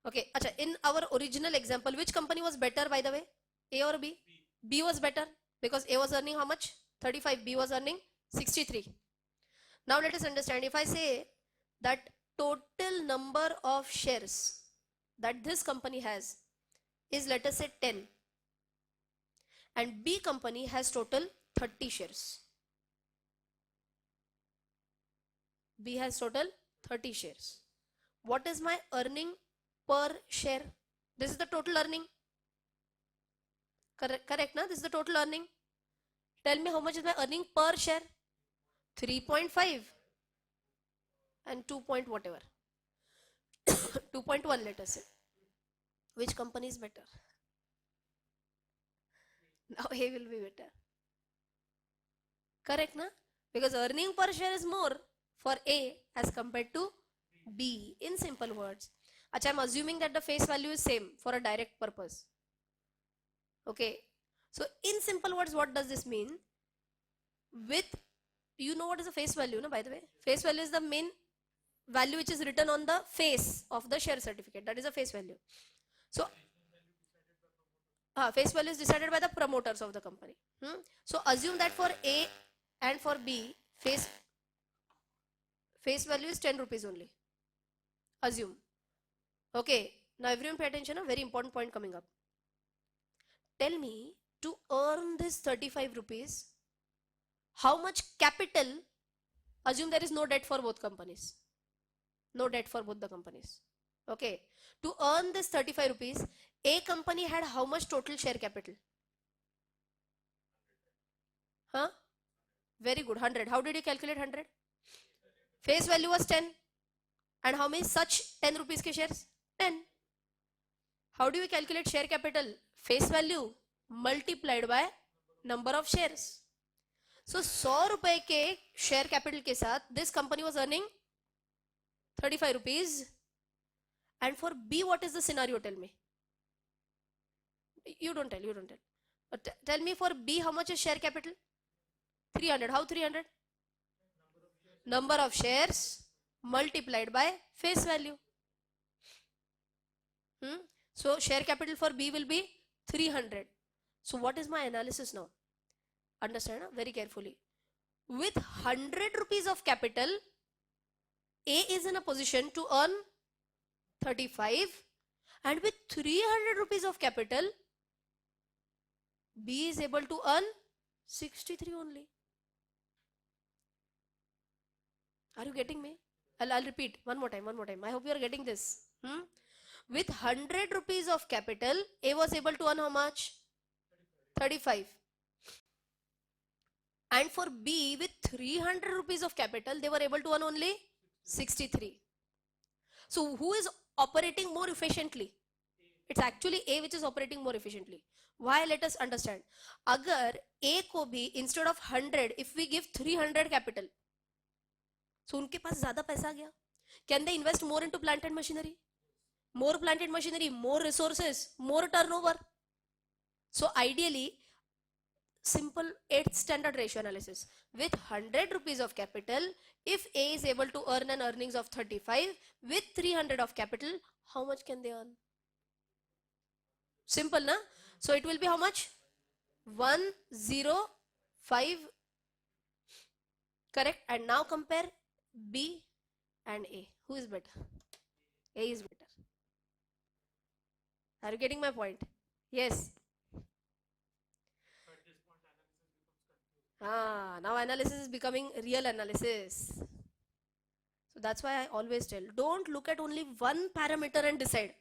Okay, acha, in our original example, which company was better, by the way? A or B? B was better because A was earning how much? 35. B was earning 63. Now let us understand. If I say that total number of shares that this company has is, let us say, 10, and B company has total 30 shares. B has total 30 shares. What is my earning per share? This is the total earning. Correct, na? This is the total earning. Tell me how much is my earning per share? 3.5 and 2 point whatever. 2.1, let us say. Which company is better? Now A will be better. Correct, na? Because earning per share is more for A as compared to B. In simple words. Achha, I'm assuming that the face value is same for a direct purpose. Okay. So in simple words, what does this mean? With, you know what is the face value, no, by the way? Face value is the main value which is written on the face of the share certificate. That is a face value. So face value is decided by the promoters of the company. So assume that for A and for B, face value is 10 rupees only. Assume. Okay. Now everyone pay attention, a very important point coming up. Tell me, to earn this 35 rupees, how much capital, assume there is no debt for both companies. No debt for both the companies. Okay. To earn this 35 rupees, A company had how much total share capital? Huh? Very good. 100. How did you calculate 100? Face value was 10. And how many such 10 rupees ke shares? 10. How do you calculate share capital? Face value multiplied by number of shares. So 100 रुपए के share capital के साथ this company was earning 35 rupees. And for B, what is the scenario? Tell me. You don't tell. But tell me for B, how much is share capital? 300. How 300? Number of shares multiplied by face value. So share capital for B will be 300. So what is my analysis now? Understand very carefully. With 100 rupees of capital, A is in a position to earn 35, and with 300 rupees of capital, B is able to earn 63 only. Are you getting me? I'll repeat one more time. I hope you are getting this. With 100 rupees of capital, A was able to earn how much? 35. And for B, with 300 rupees of capital, they were able to earn only 63. So who is operating more efficiently? It's actually A which is operating more efficiently. Why? Let us understand. Agar A को भी instead of 100, if we give 300 capital, so उनके पास ज़्यादा पैसा गया. Can they invest more into plant and machinery? More plant and machinery, more resources, more turnover. So ideally, simple 8th standard ratio analysis. With 100 rupees of capital, if A is able to earn an earnings of 35, with 300 of capital, how much can they earn? Simple, na? So it will be how much? 105. Correct. And now compare B and A. Who is better? A is better. Are you getting my point? Yes. Now analysis is becoming real analysis. So that's why I always tell, don't look at only one parameter and decide.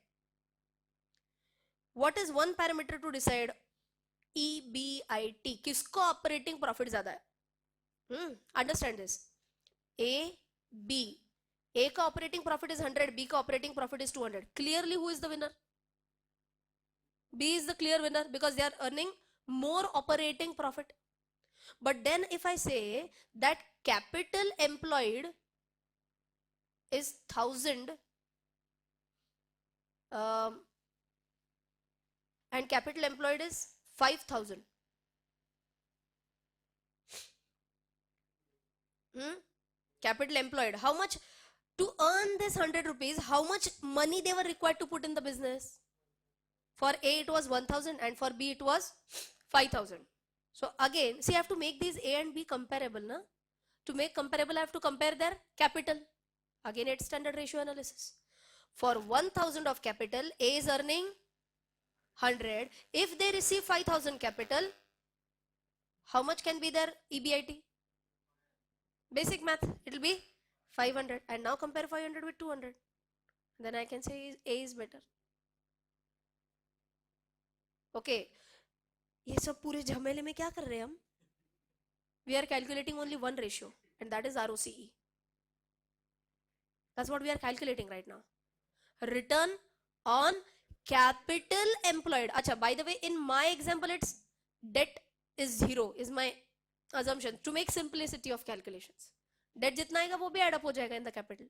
What is one parameter to decide? EBIT. किसको operating profit ज़्यादा है? Understand this. A, B. A का operating profit is 100, B का operating profit is 200. Clearly, who is the winner? B is the clear winner because they are earning more operating profit. But then if I say that capital employed is 1000 and capital employed is 5000. Capital employed, how much to earn this 100 rupees, how much money they were required to put in the business? For A it was 1000 and for B it was 5000. So again, see, I have to make these A and B comparable, na? To make comparable, I have to compare their capital. Again, it's standard ratio analysis. For 1000 of capital, A is earning 100. If they receive 5000 capital, how much can be their EBIT? Basic math, it will be 500. And now compare 500 with 200. Then I can say A is better. Okay. ये सब पूरे झमेले में क्या कर रहे हैं हम? We are calculating only one ratio, and that is ROCE. That's what we are calculating right now. Return on capital employed. Acha, by the way, in my example, it's debt is 0, is my assumption, to make simplicity of calculations. Debt जितना आएगा वो भी add up हो जाएगा in the capital.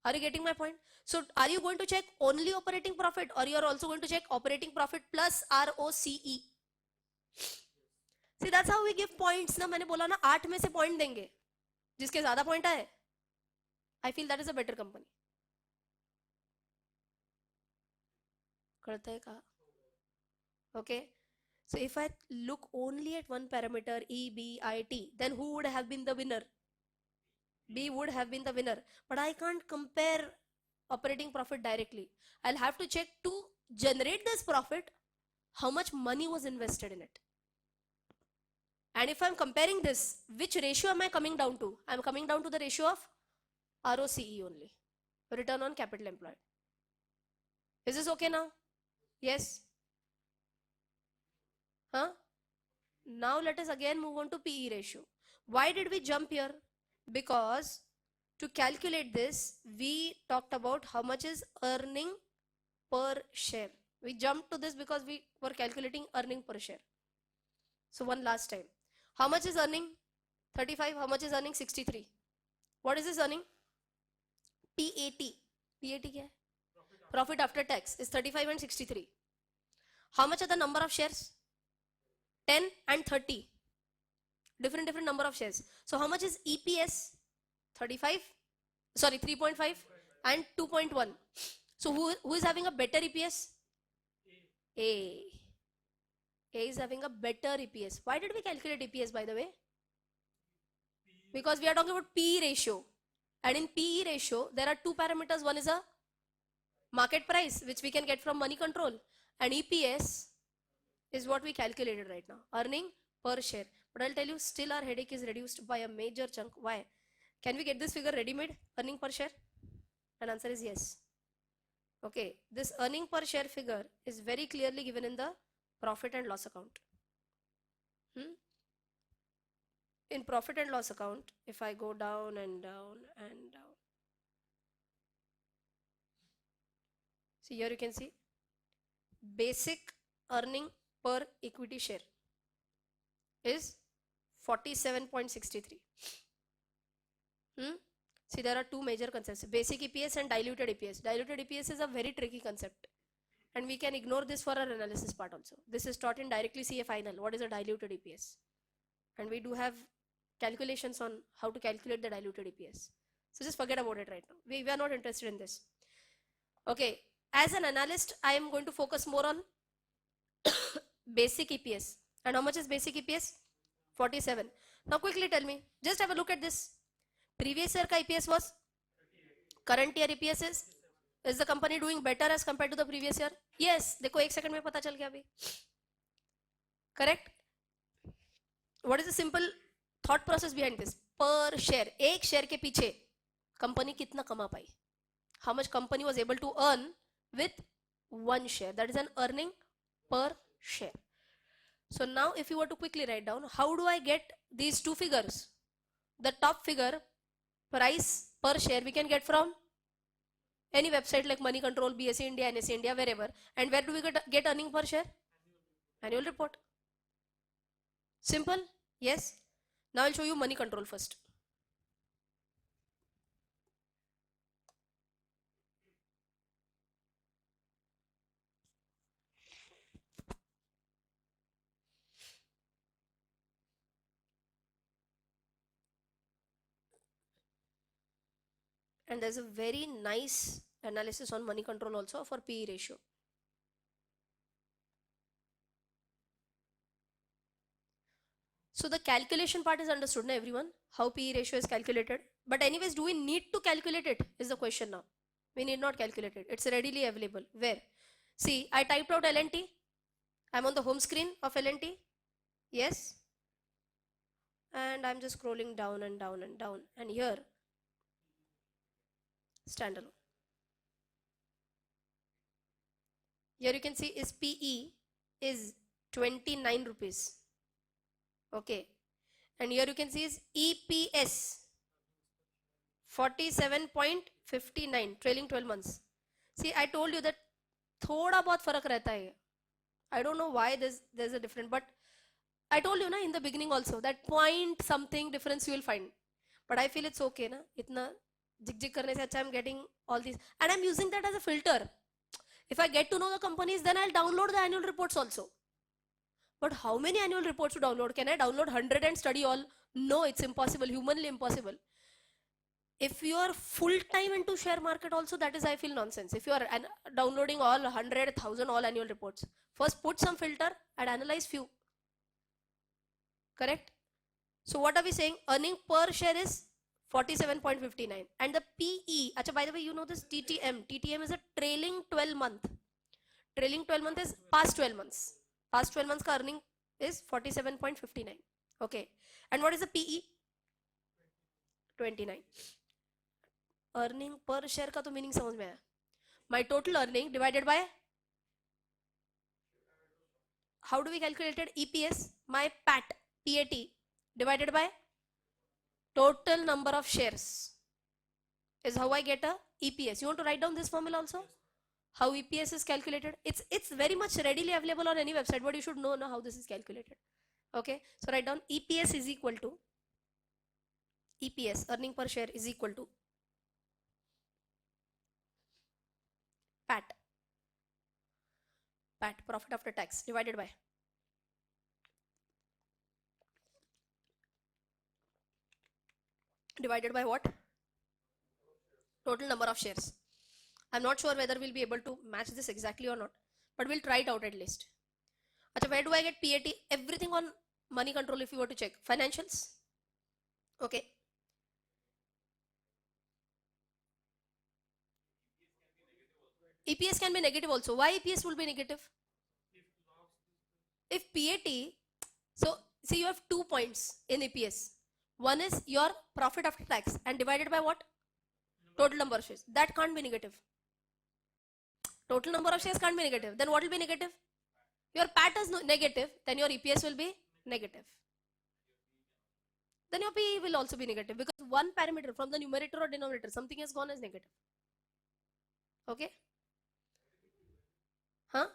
Are you getting my point? So are you going to check only operating profit, or you are also going to check operating profit plus ROCE? See, that's how we give points ना. मैंने बोला ना 8 में से point देंगे जिसके ज़्यादा point आए. I feel that is a better company. करता है कहा? Okay. So if I look only at one parameter, EBIT, then who would have been the winner? B would have been the winner. But I can't compare operating profit directly. I'll have to check to generate this profit, how much money was invested in it. And if I'm comparing this, which ratio am I coming down to? I'm coming down to the ratio of ROCE only, return on capital employed. Is this okay now? Yes? Huh? Now let us again move on to PE ratio. Why did we jump here? Because to calculate this, we talked about how much is earning per share. We jumped to this because we were calculating earning per share. So one last time. How much is earning? 35. How much is earning? 63. What is this earning? PAT. PAT क्या है? Profit after tax is 35 and 63. How much are the number of shares? 10 and 30. Different number of shares. So how much is EPS? 35. Sorry, 3.5 and 2.1. So who is having a better EPS? A. A is having a better EPS. Why did we calculate EPS, by the way? Because we are talking about PE ratio. And in PE ratio, there are two parameters. One is a market price, which we can get from money control. And EPS is what we calculated right now. Earning per share. But I'll tell you, still our headache is reduced by a major chunk. Why? Can we get this figure ready-made? Earning per share? And answer is yes. Okay, this earning per share figure is very clearly given in the profit and loss account. in profit and loss account, if I go down and down and down, see here you can see basic earning per equity share is 47.63. See, there are two major concepts, basic EPS and diluted EPS. Diluted EPS is a very tricky concept, and we can ignore this for our analysis part also. This is taught in directly CA final. What is a diluted EPS? And we do have calculations on how to calculate the diluted EPS. So just forget about it right now. We are not interested in this. Okay, as an analyst, I am going to focus more on basic EPS. And how much is basic EPS? 47. Now quickly tell me, just have a look at this. Previous year ka EPS was, current year EPS is the company doing better as compared to the previous year? Yes, देखो एक second में पता चल गया अभी. Correct? What is the simple thought process behind this? Per share, एक share के पीछे company कितना कमा पाई? How much company was able to earn with one share? That is an earning per share. So now if you were to quickly write down, how do I get these two figures? The top figure, price per share, we can get from any website like Money Control, BSE India, NSE India, wherever. And where do we get earning per share? Annual report. Simple? Yes. Now I'll show you Money Control first. And there's a very nice analysis on Money Control also for PE ratio. So the calculation part is understood now, everyone, how PE ratio is calculated. But anyways, do we need to calculate it is the question now. We need not calculate it. It's readily available. Where? See, I typed out L&T. I'm on the home screen of L&T. Yes. And I'm just scrolling down and down and down. And here, standalone. Here you can see is PE is 29 rupees. Okay. And here you can see is EPS 47.59 trailing 12 months. See, I told you that thoda bahut farak rehta hai. I don't know why there's a difference, but I told you na in the beginning also that point something difference you will find. But I feel it's okay na. Itna jig karne se acha I'm getting all these, and I'm using that as a filter. If I get to know the companies, then I'll download the annual reports also. But how many annual reports to download? Can I download 100 and study all? No, it's impossible, humanly impossible. If you are full time into share market also, that is I feel nonsense. If you are downloading all 100,000 all annual reports, first put some filter and analyze few. Correct? So what are we saying? Earning per share is 47.59 and the PE, acha, by the way, you know this TTM. TTM is a trailing 12 month. Trailing 12 month is past 12 months. Past 12 months ka earning is 47.59. Okay. And what is the PE? 29. Earning per share का तो meaning समझ में आया. My total earning divided by, how do we calculate it? EPS. My PAT divided by total number of shares is how I get a EPS. You want to write down this formula also? How EPS is calculated? It's very much readily available on any website, but you should know how this is calculated. Okay, so write down EPS is equal to EPS, earning per share, is equal to PAT, profit after tax, divided by what? Total number of shares. I'm not sure whether we'll be able to match this exactly or not, but we'll try it out at least. Achha, where do I get PAT? Everything on Money Control if you were to check. Financials. Okay. EPS can be negative also. Why EPS will be negative? If PAT, so see, you have 2 points in EPS. One is your profit after tax and divided by what? Total number of shares. That can't be negative. Total number of shares can't be negative. Then what will be negative? Your PAT is negative, then your EPS will be negative. then your PE will also be negative, because one parameter from the numerator or denominator, something has gone as negative. Okay? हाँ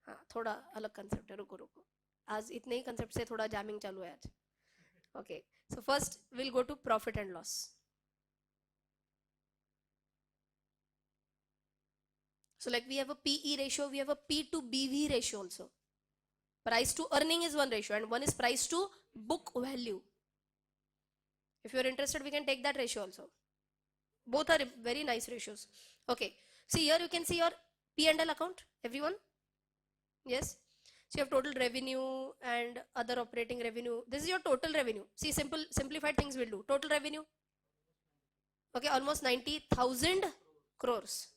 हाँ, थोड़ा अलग concept है, रुको रुको, आज इतने ही concept से थोड़ा जैमिंग चालू है आज. Okay, so first we'll go to profit and loss. So like we have a PE ratio, we have a P to BV ratio also. Price to earning is one ratio, and one is price to book value. If you are interested, we can take that ratio also. Both are very nice ratios. Okay, see here you can see your P&L account, everyone. Yes, so you have total revenue and other operating revenue. This is your total revenue. See, simplified things will do. Total revenue, okay, almost 90,000 crores.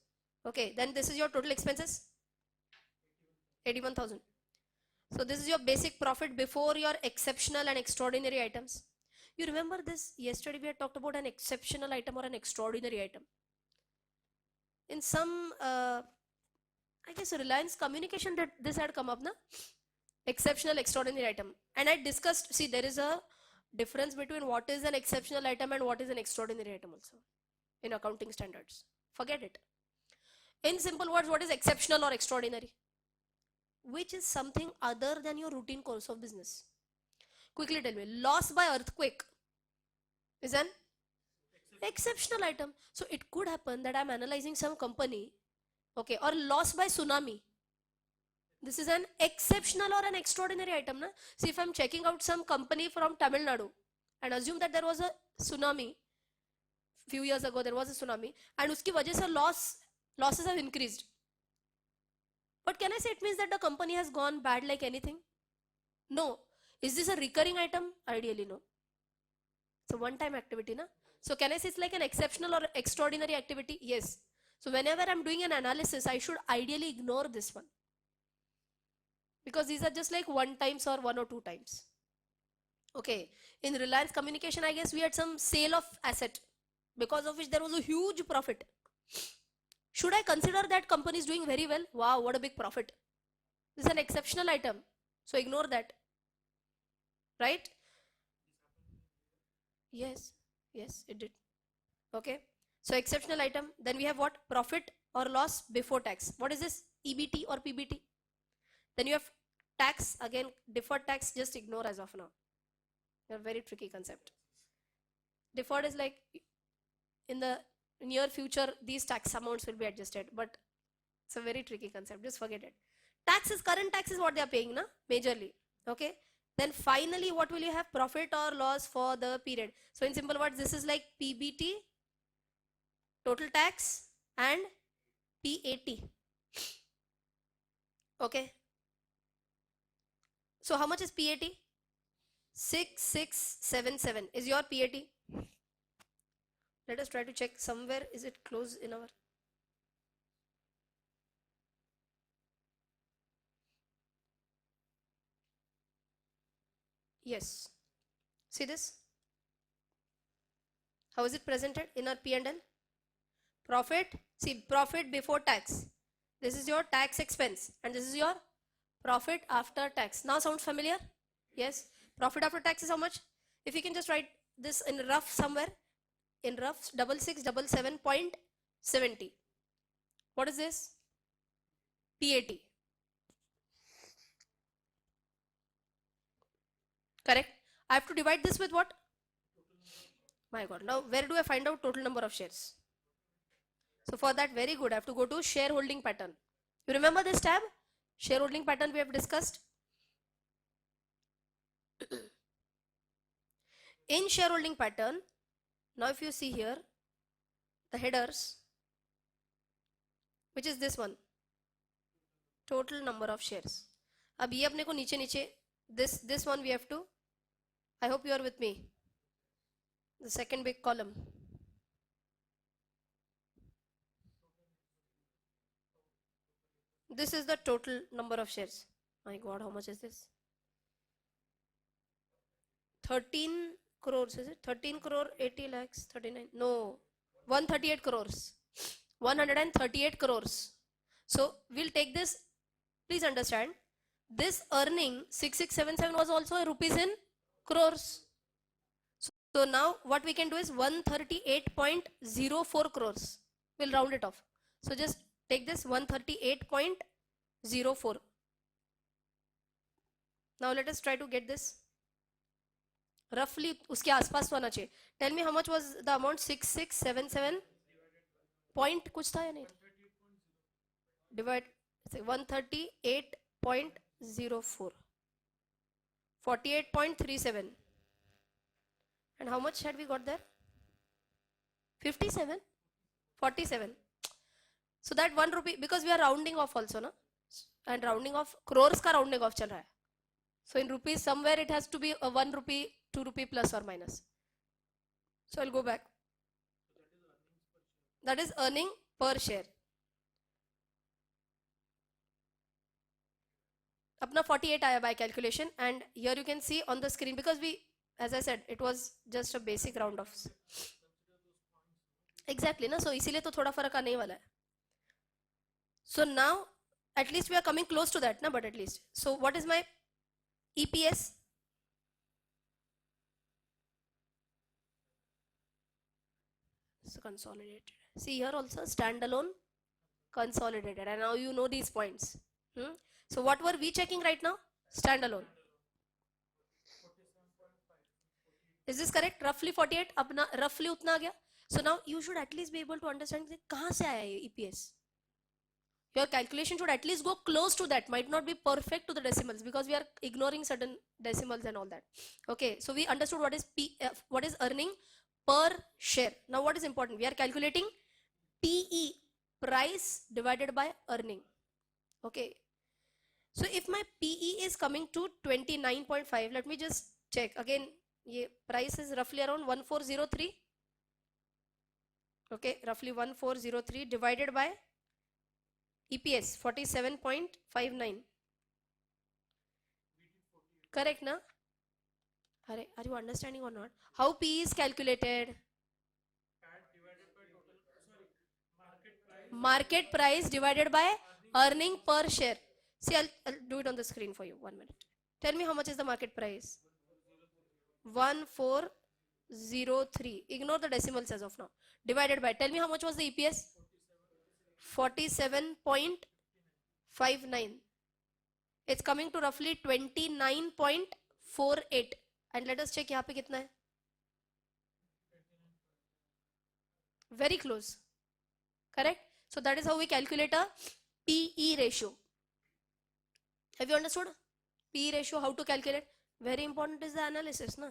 Okay, then this is your total expenses, 81,000. So this is your basic profit before your exceptional and extraordinary items. You remember this? Yesterday we had talked about an exceptional item or an extraordinary item. In some, I guess Reliance Communication, that this had come up, na? Exceptional, extraordinary item. And I discussed, see, there is a difference between what is an exceptional item and what is an extraordinary item also in accounting standards. Forget it. In simple words, what is exceptional or extraordinary? Which is something other than your routine course of business. Quickly tell me, loss by earthquake is an exceptional item. So it could happen that I'm analyzing some company, okay, or loss by tsunami. This is an exceptional or an extraordinary item, na? See, if I'm checking out some company from Tamil Nadu and assume that there was a tsunami, few years ago there was a tsunami, and uski wajah se losses have increased. But can I say it means that the company has gone bad like anything? No. Is this a recurring item? Ideally, no. It's a one-time activity, na? So can I say it's like an exceptional or extraordinary activity? Yes. So whenever I'm doing an analysis, I should ideally ignore this one, because these are just like one times or one or two times. Okay. In Reliance Communication, I guess we had some sale of asset, because of which there was a huge profit. Should I consider that company is doing very well? Wow, what a big profit. This is an exceptional item, so ignore that. Right? Yes, yes, it did. Okay, so exceptional item. Then we have what? Profit or loss before tax. What is this? EBT or PBT. Then you have tax, again deferred tax, just ignore as of now. A very tricky concept. Deferred is like in the near future these tax amounts will be adjusted, but it's a very tricky concept, just forget it. Taxes, current tax is what they are paying, na, majorly. Okay, then finally what will you have? Profit or loss for the period. So in simple words, this is like PBT, total tax, and PAT. Okay, so how much is PAT? 6677 is your PAT. Let us try to check somewhere. Is it close in our? Yes. See this? How is it presented in our P&L? Profit. See, profit before tax. This is your tax expense, and this is your profit after tax. Now sounds familiar? Yes. Profit after tax is how much? If you can just write this in rough somewhere. In rough, 6677.70. What is this? PAT. Correct. I have to divide this with what? My God. Now, where do I find out total number of shares? So for that, very good. I have to go to shareholding pattern. You remember this tab? Shareholding pattern we have discussed. In shareholding pattern, now if you see here, the headers, which is this one, total number of shares. अब ये अपने को नीचे नीचे, this one we have to, I hope you are with me, the second big column. This is the total number of shares. My God, how much is this? 13 crores, is it? 13 crore 80 lakhs 39, no, 138 crores, 138 crores. So we'll take this. Please understand, this earning 6677 was also rupees in crores. So now what we can do is 138.04 crores. We'll round it off. So just take this 138.04. Now let us try to get this. Roughly उसके आसपास तो आना चाहिए. Tell me how much was the amount? 6677 point कुछ था या नहीं? Divide 138.04. 48.37. And how much had we got there? 57? 47. So that 1 rupee, because we are rounding off also, na? And rounding off, crores ka rounding off chal raha hai. So in rupees, somewhere it has to be a 1 rupee, 2 rupee plus or minus. So I'll go back. That is earning per share. Apna 48 aaya by calculation, and here you can see on the screen, because we, as I said, it was just a basic round offs. Exactly, na? So इसीलिए तो थोड़ा फर्क आने वाला है. So now at least we are coming close to that, na? But at least. So what is my EPS? So consolidated. See here also standalone, consolidated, and now you know these points. So what were we checking right now? Standalone. Is this correct? Roughly 48. अपना roughly उतना आ गया. So now you should at least be able to understand कहाँ से आया ये EPS. Your calculation should at least go close to that. Might not be perfect to the decimals because we are ignoring certain decimals and all that. Okay, so we understood what is what is earning per share. Now what is important? We are calculating PE, price divided by earning. Okay. So if my PE is coming to 29.5, let me just check again. ये price is roughly around 1403. Okay, roughly 1403 divided by EPS 47.59. Correct, na? Are you understanding or not? How PE is calculated? Market price divided by earning per share. See, I'll do it on the screen for you. 1 minute. Tell me how much is the market price? 1403. Ignore the decimals as of now. Divided by, tell me how much was the EPS? 47.59. It's coming to roughly 29.48. And let us check यहाँ पे कितना है? Very close. Correct? So that is how we calculate a PE ratio. Have you understood? PE ratio, how to calculate? Very important is the analysis, na?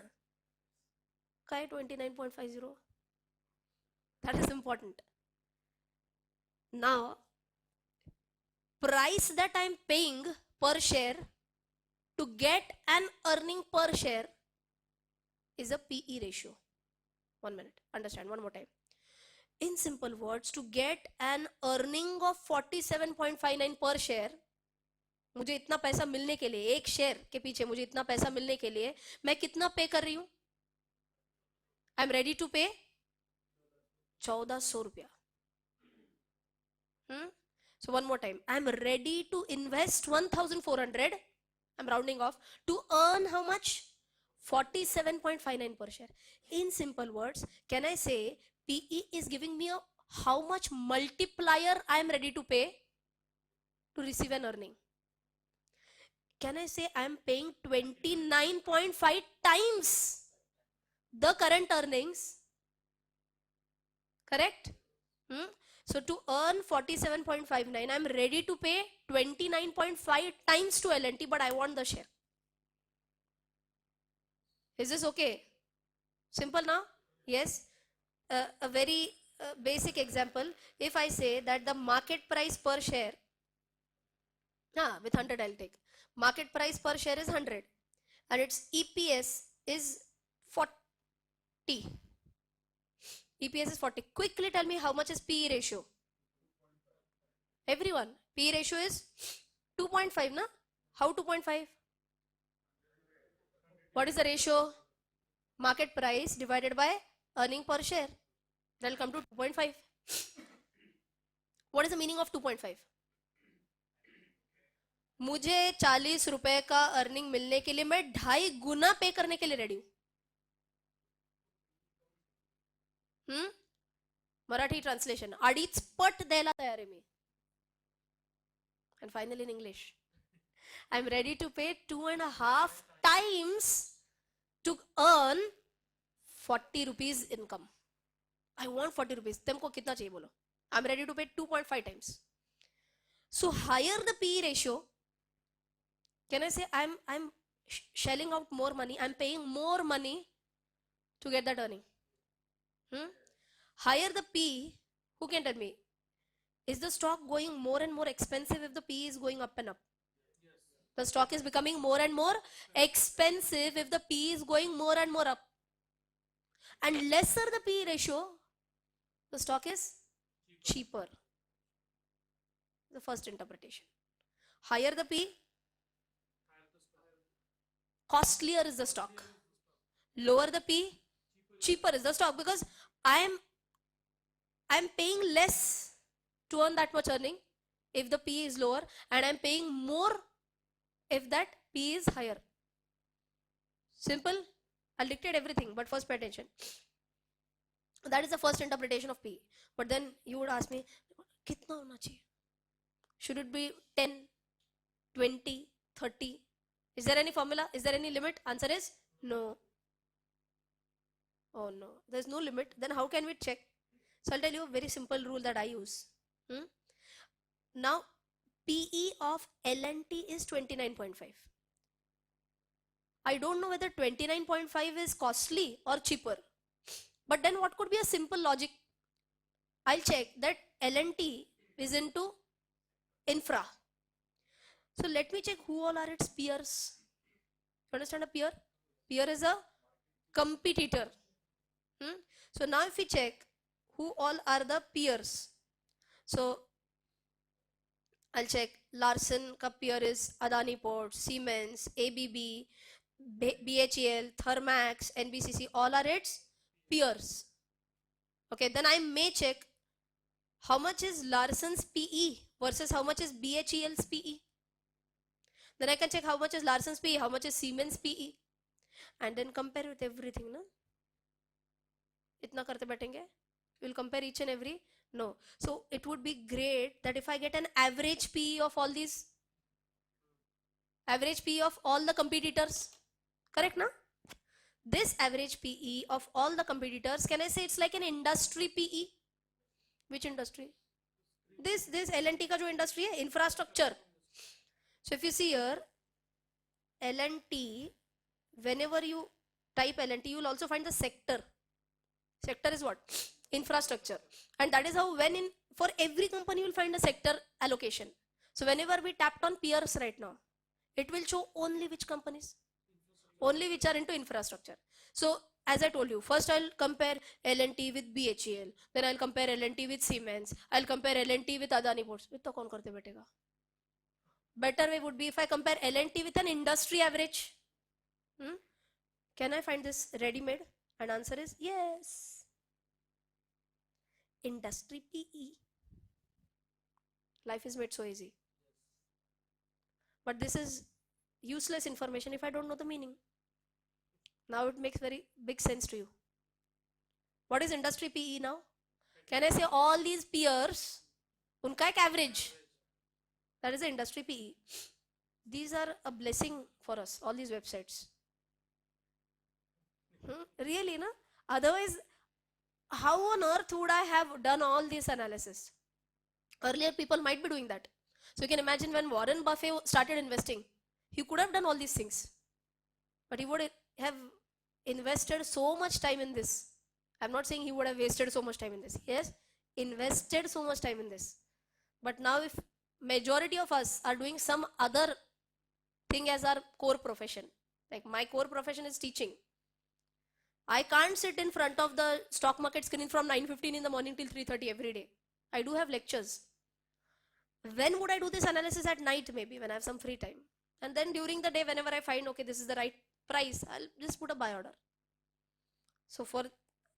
Kai 29.50. That is important. Now, price that I am paying per share to get an earning per share is a PE ratio. 1 minute. Understand one more time. In simple words, to get an earning of 47.59 per share, मुझे इतना पैसा मिलने के लिए, एक share के पीछे मुझे इतना पैसा मिलने के लिए मैं कितना पे कर रही हूं? आई एम रेडी टू पे 1400 रुपया. So one more time, I am ready to invest 1400. I'm rounding off to earn how much? 47.59 per share. In simple words, can I say PE is giving me how much multiplier I am ready to pay to receive an earning? Can I say I am paying 29.5 times the current earnings? Correct? So to earn 47.59, I am ready to pay 29.5 times to L&T, but I want the share. Is this okay? Simple now? Yes. A very basic example. If I say that the market price per share, with 100 I'll take. Market price per share is 100 and its EPS is 40. EPS is 40. Quickly tell me how much is PE ratio? Everyone, PE ratio is 2.5, na? How 2.5? What is the ratio? Market price divided by earning per share. That will come to 2.5. What is the meaning of 2.5? मुझे 40 रुपए का earning मिलने के लिए मैं 2.5 गुना पे करने के लिए रेडी हूं. मराठी ट्रान्सलेशन, अडीच पट द्यायला तयार आहे मी. And finally in English, I'm ready to pay 2.5 times to earn 40 rupees income. I want 40 rupees. तुमको कितना चाहिए बोलो? I'm ready to pay 2.5 times. So higher the PE ratio, can I say I'm shelling out more money, I'm paying more money to get that earning. Higher the P, who can tell me? Is the stock going more and more expensive if the P is going up and up? Yes. The stock is becoming more and more expensive if the P is going more and more up. And lesser the P ratio, the stock is cheaper. The first interpretation. Higher the P, costlier is the stock. Lower the P, cheaper is the stock, because I'm paying less to earn that much earning if the P is lower, and I'm paying more if that P is higher. Simple. I'll dictate everything, but first pay attention. That is the first interpretation of P. But then you would ask me, kitna hona chahiye? Should it be 10, 20, 30? Is there any formula? Is there any limit? Answer is no. Oh no, there's no limit. Then how can we check? So I'll tell you a very simple rule that I use. Now, PE of L&T is 29.5. I don't know whether 29.5 is costly or cheaper. But then what could be a simple logic? I'll check that L&T is into infra. So let me check who all are its peers. You understand a peer? Peer is a competitor. So now if we check who all are the peers. So I'll check Larsen ka peer is Adani Ports, Siemens, ABB, BHEL, Thermax, NBCC, all are its peers. Okay, then I may check how much is Larsen's PE versus how much is BHEL's PE. Then I can check how much is Larsen's PE, how much is Siemens PE, and then compare with everything. No? Itna karte baithenge? We'll compare each and every. No. So it would be great that if I get an average PE of all these, average PE of all the competitors, correct na? This average PE of all the competitors, can I say it's like an industry PE? Which industry? This L&T ka jo industry hai, infrastructure. So if you see here, L&T, whenever you type L&T, you will also find the sector. Sector is what? Infrastructure. And that is how for every company you will find a sector allocation. So whenever we tapped on peers right now, it will show only which companies? Only which are into infrastructure. So as I told you, first I'll compare L&T with BHEL, then I'll compare L&T with Siemens, I'll compare L&T with Adani Ports. Itna kaun karte baithega? Better way would be if I compare L&T with an industry average. Can I find this ready-made? And answer is yes. Industry PE. Life is made so easy. But this is useless information if I don't know the meaning. Now it makes very big sense to you. What is industry PE now? Can I say all these peers, unka ek average? That is the industry PE. These are a blessing for us, all these websites. Really, na? Otherwise, how on earth would I have done all this analysis? Earlier, people might be doing that. So you can imagine when Warren Buffett started investing, he could have done all these things. But he would have invested so much time in this. I'm not saying he would have wasted so much time in this. Yes, invested so much time in this. But now if majority of us are doing some other thing as our core profession, like my core profession is teaching. I can't sit in front of the stock market screen from 9:15 in the morning till 3:30 every day. I do have lectures. When would I do this analysis? At night maybe, when I have some free time. And then during the day, whenever I find, okay, this is the right price, I'll just put a buy order. So for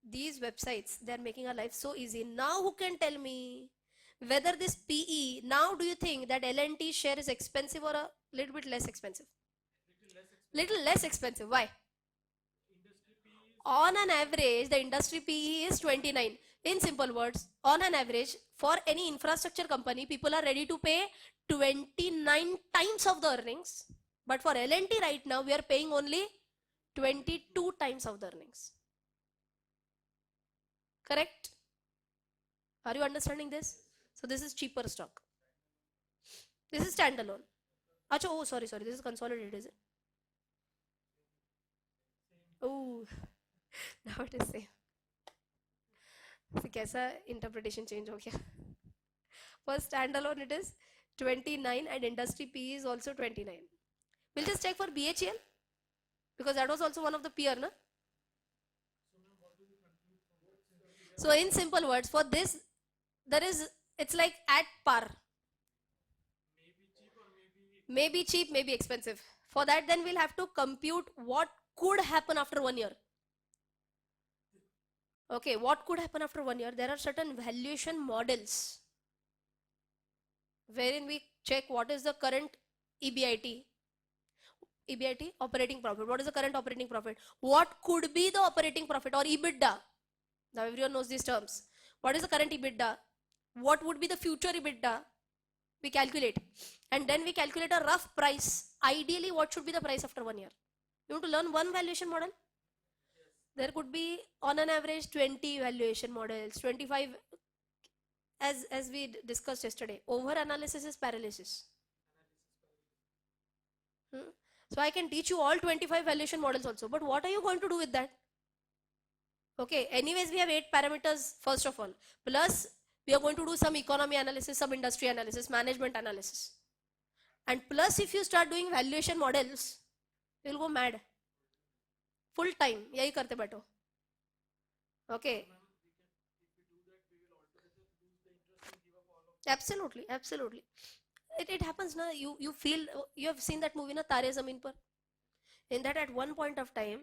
these websites, they're making our life so easy. Now who can tell me whether this PE, now do you think that L&T share is expensive or a little bit less expensive? Little less expensive. Why? On an average, the industry PE is 29. In simple words, on an average, for any infrastructure company, people are ready to pay 29 times of the earnings. But for L&T right now, we are paying only 22 times of the earnings. Correct? Are you understanding this? So this is cheaper stock. This is standalone. Achha, oh, sorry. This is consolidated, is it? Oh, now it is same. So कैसा interpretation change हो गया? For standalone, it is 29 and industry PE is also 29. We'll just check for BHEL because that was also one of the peer, na? So in simple words, for this, it's like at par. Maybe cheap, maybe expensive. For that, then we'll have to compute what could happen after 1 year. Okay, what could happen after 1 year? There are certain valuation models wherein we check what is the current EBIT, operating profit. What is the current operating profit? What could be the operating profit or EBITDA? Now everyone knows these terms. What is the current EBITDA? What would be the future EBITDA? We calculate. And then we calculate a rough price. Ideally, what should be the price after 1 year? You want to learn one valuation model? There could be on an average 20 valuation models, 25 as we discussed yesterday. Over analysis is paralysis. So I can teach you all 25 valuation models also, but what are you going to do with that? Okay, anyways we have 8 parameters first of all, plus we are going to do some economy analysis, some industry analysis, management analysis, and plus if you start doing valuation models, you will go mad. Full time yahi karte baito. Okay, absolutely. It happens na. You feel, you have seen that movie na, Tare Zameen Par. In that, at one point of time,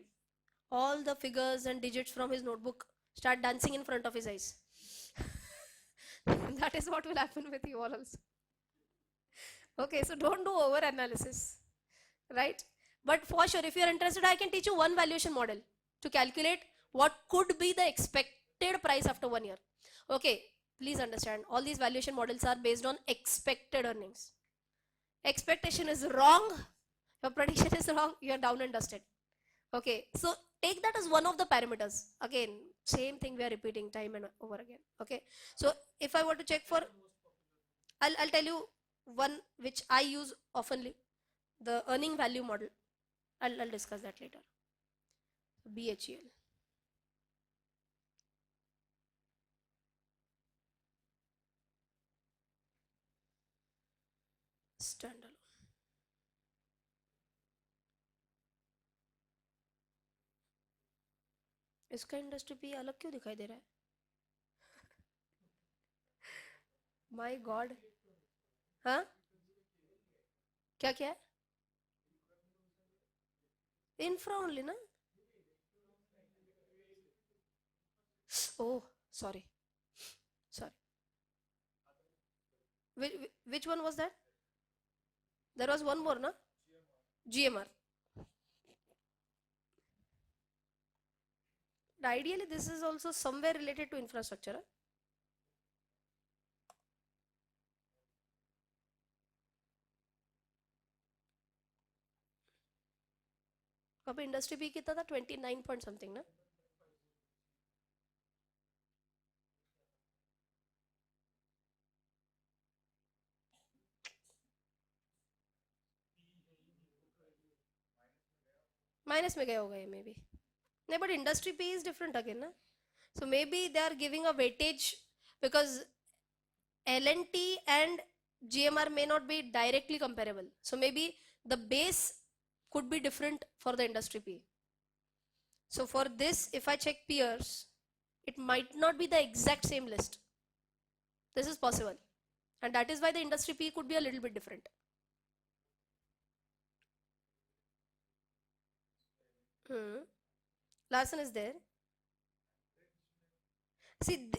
all the figures and digits from his notebook start dancing in front of his eyes. That is what will happen with you all also. Okay, so don't do over analysis, right? But for sure, if you are interested, I can teach you one valuation model to calculate what could be the expected price after 1 year. Okay, please understand, all these valuation models are based on expected earnings. Expectation is wrong, your prediction is wrong, you are down and dusted. Okay, so take that as one of the parameters. Again, same thing we are repeating time and over again. Okay, so if I were to check for, I'll tell you one which I use oftenly, the earning value model. I'll discuss that later. BHEL. Standalone. इसका industry P अलग क्यों दिखाई दे रहा है? My God. हाँ, क्या क्या है? Infra only na? Oh, sorry. Which one was that? There was one more na? GMR. Ideally, this is also somewhere related to infrastructure. Huh? अब इंडस्ट्री भी कितना था? 29 point something ना? माइनस में गया होगा ये मे बी. नहीं, but industry P is different again ना? So maybe they are giving a weightage because L&T and GMR may not be directly comparable. So maybe the base could be different for the industry P. So for this, if I check peers, it might not be the exact same list. This is possible. And that is why the industry P could be a little bit different. Last one is there. See,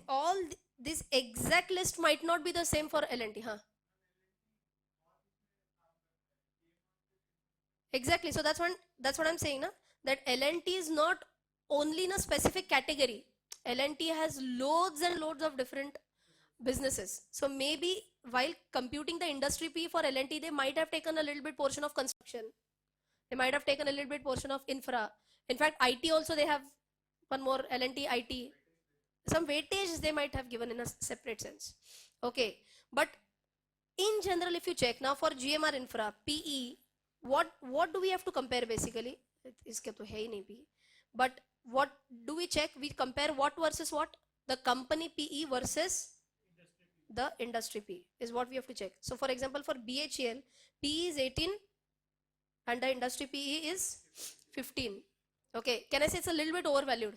this exact list might not be the same for L&T. Huh? Exactly. So that's what I'm saying, na? That L&T is not only in a specific category. L&T has loads and loads of different businesses. So maybe while computing the industry P for L&T, they might have taken a little bit portion of construction. They might have taken a little bit portion of infra. In fact, IT also they have one more L&T IT. Some weightage they might have given in a separate sense. Okay, but in general, if you check now for GMR Infra, PE, what do we have to compare basically? इसके तो है ही नहीं PE. But what do we check? We compare what versus what? The company PE versus the industry PE is what we have to check. So for example, for BHEL, PE is 18 and the industry PE is 15. Okay, can I say it's a little bit overvalued?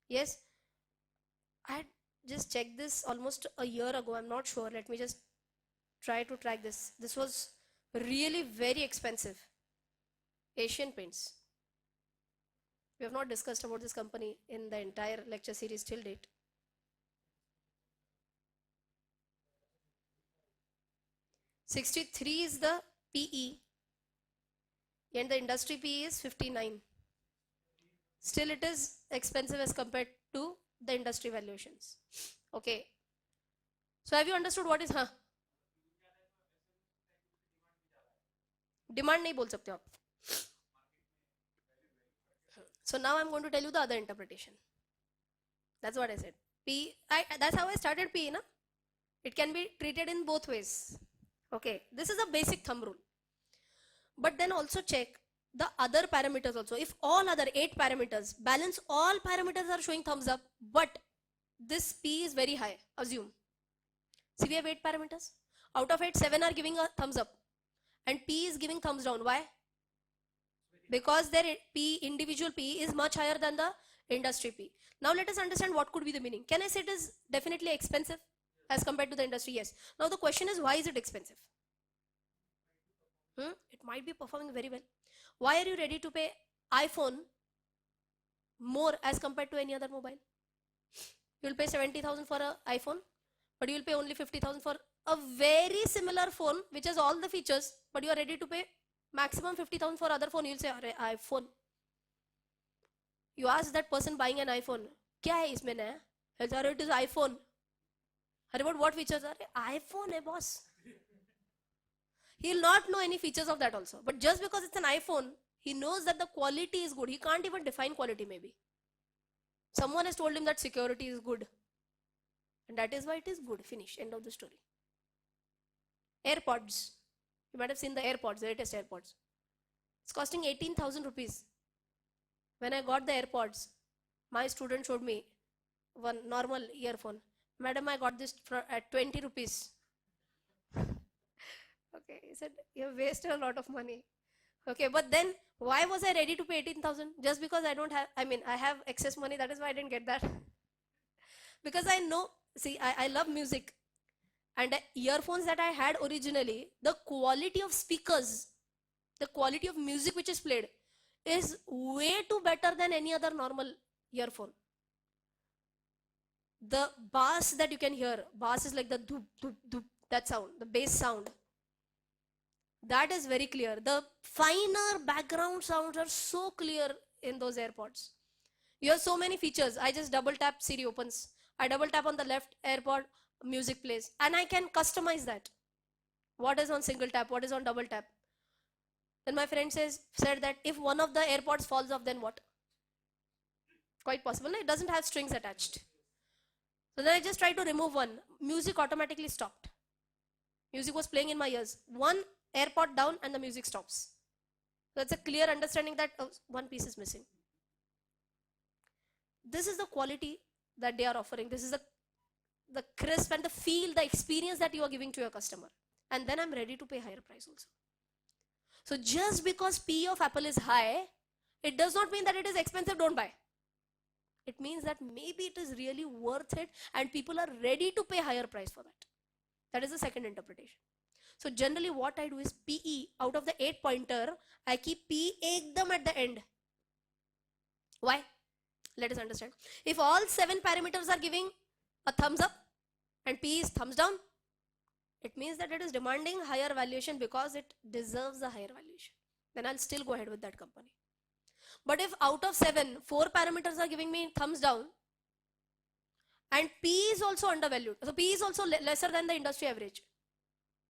Yes. I had just checked this almost a year ago. I'm not sure. Let me just try to track this. This was really very expensive. Asian Paints. We have not discussed about this company in the entire lecture series till date. $63 is the PE and the industry PE is 59. Still it is expensive as compared to the industry valuations. Okay. So have you understood what is Demand नहीं बोल सकते आप. So now I'm going to tell you the other interpretation. That's what I said. That's how I started PE, na? It can be treated in both ways. Okay, this is a basic thumb rule. But then also check the other parameters also. If all other 8 parameters, balance all parameters are showing thumbs up, but this P is very high, assume. See, we have 8 parameters. Out of 8, 7 are giving a thumbs up and P is giving thumbs down. Why? Because their individual P is much higher than the industry P. Now let us understand what could be the meaning. Can I say it is definitely expensive as compared to the industry? Yes. Now the question is, why is it expensive? It might be performing very well. Why are you ready to pay iPhone more as compared to any other mobile? You will pay 70,000 for an iPhone, but you will pay only 50,000 for a very similar phone which has all the features, but you are ready to pay maximum 50,000 for other phone. You will say, iPhone. You ask that person buying an iPhone, क्या है इसमें नया? It is iPhone. About what features are? iPhone, boss. He'll not know any features of that also. But just because it's an iPhone, he knows that the quality is good. He can't even define quality maybe. Someone has told him that security is good. And that is why it is good. Finish. End of the story. AirPods. You might have seen the AirPods, the latest AirPods. It's costing 18,000 rupees. When I got the AirPods, my student showed me one normal earphone. Madam, I got this at 20 rupees. Okay, he said, you have wasted a lot of money. Okay, but then why was I ready to pay 18,000? Just because I have excess money, that is why I didn't get that. Because I know, see, I love music. And the earphones that I had originally, the quality of speakers, the quality of music which is played is way too better than any other normal earphone. The bass that you can hear, bass is like the doop, doop, doop, that sound, the bass sound. That is very clear. The finer background sounds are so clear in those AirPods. You have so many features. I just double tap, Siri opens. I double tap on the left AirPod, music plays. And I can customize that. What is on single tap? What is on double tap? Then my friend said that if one of the AirPods falls off, then what? Quite possible. No? It doesn't have strings attached. So then I just tried to remove one. Music automatically stopped. Music was playing in my ears. One AirPod down and the music stops. That's a clear understanding that one piece is missing. This is the quality that they are offering. This is the crisp and the feel, the experience that you are giving to your customer. And then I'm ready to pay higher price also. So just because P of Apple is high, it does not mean that it is expensive, don't buy. It means that maybe it is really worth it and people are ready to pay higher price for that. That is the second interpretation. So generally what I do is PE, out of the 8 pointer, I keep PE ekdam at the end. Why? Let us understand. If all 7 parameters are giving a thumbs up and PE is thumbs down, it means that it is demanding higher valuation because it deserves a higher valuation. Then I'll still go ahead with that company. But if out of 7, 4 parameters are giving me thumbs down, and P is also undervalued, so P is also lesser than the industry average,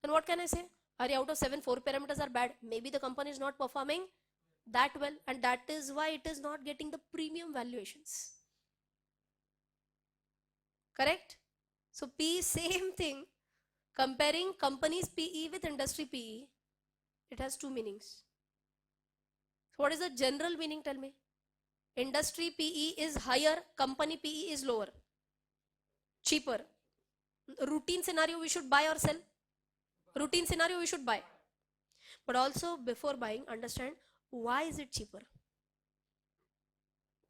then what can I say? Out of 7, 4 parameters are bad. Maybe the company is not performing that well, and that is why it is not getting the premium valuations. Correct? So P, same thing. Comparing company's PE with industry PE, it has two meanings. So what is the general meaning? Tell me. Industry PE is higher, company PE is lower. Cheaper. Routine scenario, we should buy or sell. Routine scenario, we should buy. But also, before buying, understand why is it cheaper.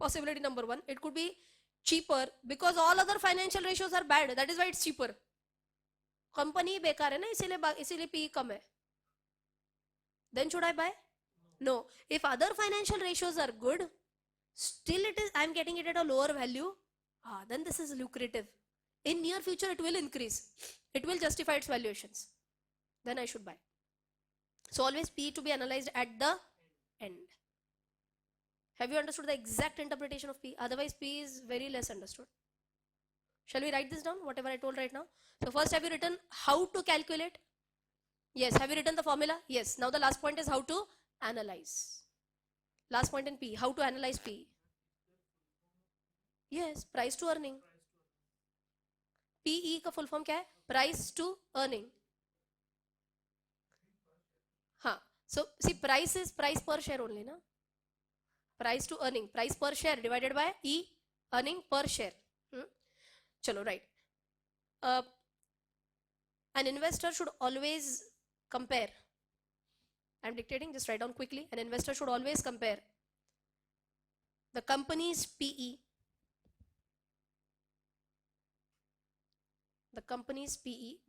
Possibility number 1, it could be cheaper because all other financial ratios are bad. That is why it's cheaper. Company बेकार है ना, इसीलिए PE कम है. Then should I buy? No. If other financial ratios are good, still I'm getting it at a lower value. Then this is lucrative. In near future, it will increase. It will justify its valuations. Then I should buy. So always P to be analyzed at the end. Have you understood the exact interpretation of P? Otherwise, P is very less understood. Shall we write this down, whatever I told right now? So first, have you written how to calculate? Yes. Have you written the formula? Yes. Now the last point is how to analyze. Last point in P, how to analyze P. Yes, price to earning. PE का full form क्या है? Price to earning. हाँ. So see, price is price per share only, na? Price to earning, price per share divided by E, earning per share. Chalo, right. An investor should always compare. I'm dictating, just write down quickly. An investor should always compare the company's PE,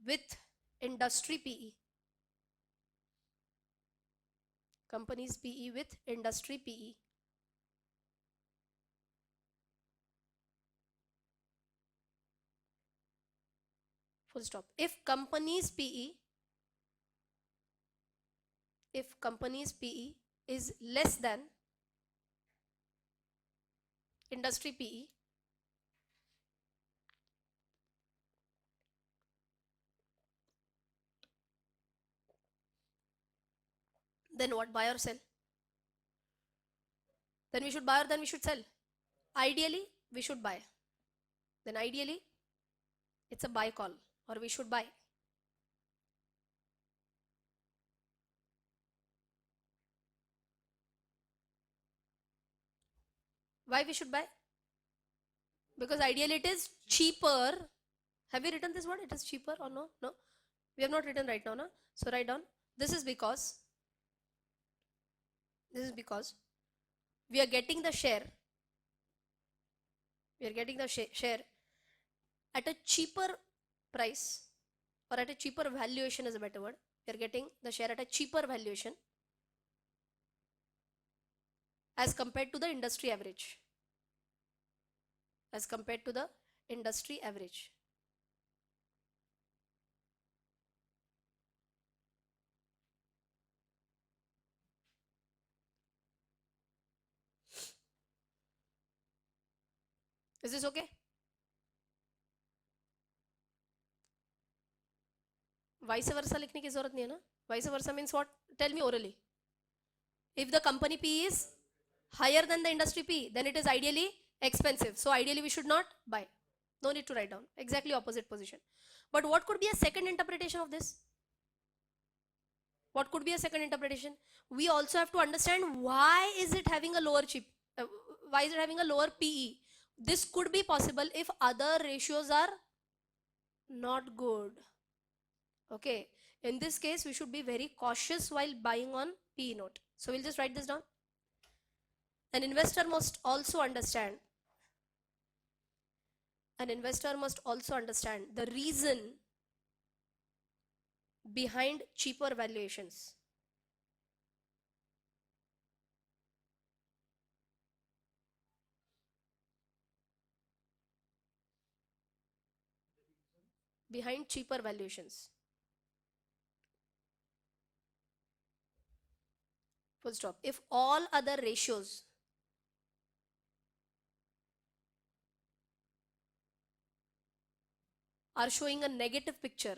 with industry PE. Company's PE with industry PE. Full stop. If company's PE is less than industry PE, then what? Buy or sell? Then we should buy or then we should sell? Ideally, we should buy. Then ideally, it's a buy call, or we should buy. Why we should buy? Because ideally it is cheaper. Have you written this word? It is cheaper or no? No. We have not written right now, na? So write down. This is because we are getting the share. We are getting the share at a cheaper price, or at a cheaper valuation is a better word. We are getting the share at a cheaper valuation as compared to the industry average. As compared to the industry average. Is this okay? Vice versa लिखने की जरूरत नहीं है ना? Vice versa means what? Tell me orally. If the company P is higher than the industry P, then it is ideally expensive. So ideally we should not buy. No need to write down. Exactly opposite position. But what could be a second interpretation of this? What could be a second interpretation? We also have to understand why is it having a lower why is it having a lower PE? This could be possible if other ratios are not good. Okay. In this case, we should be very cautious while buying on PE note. So we'll just write this down. An investor must also understand. An investor must also understand the reason behind cheaper valuations. Behind cheaper valuations. Full stop. If all other ratios are showing a negative picture,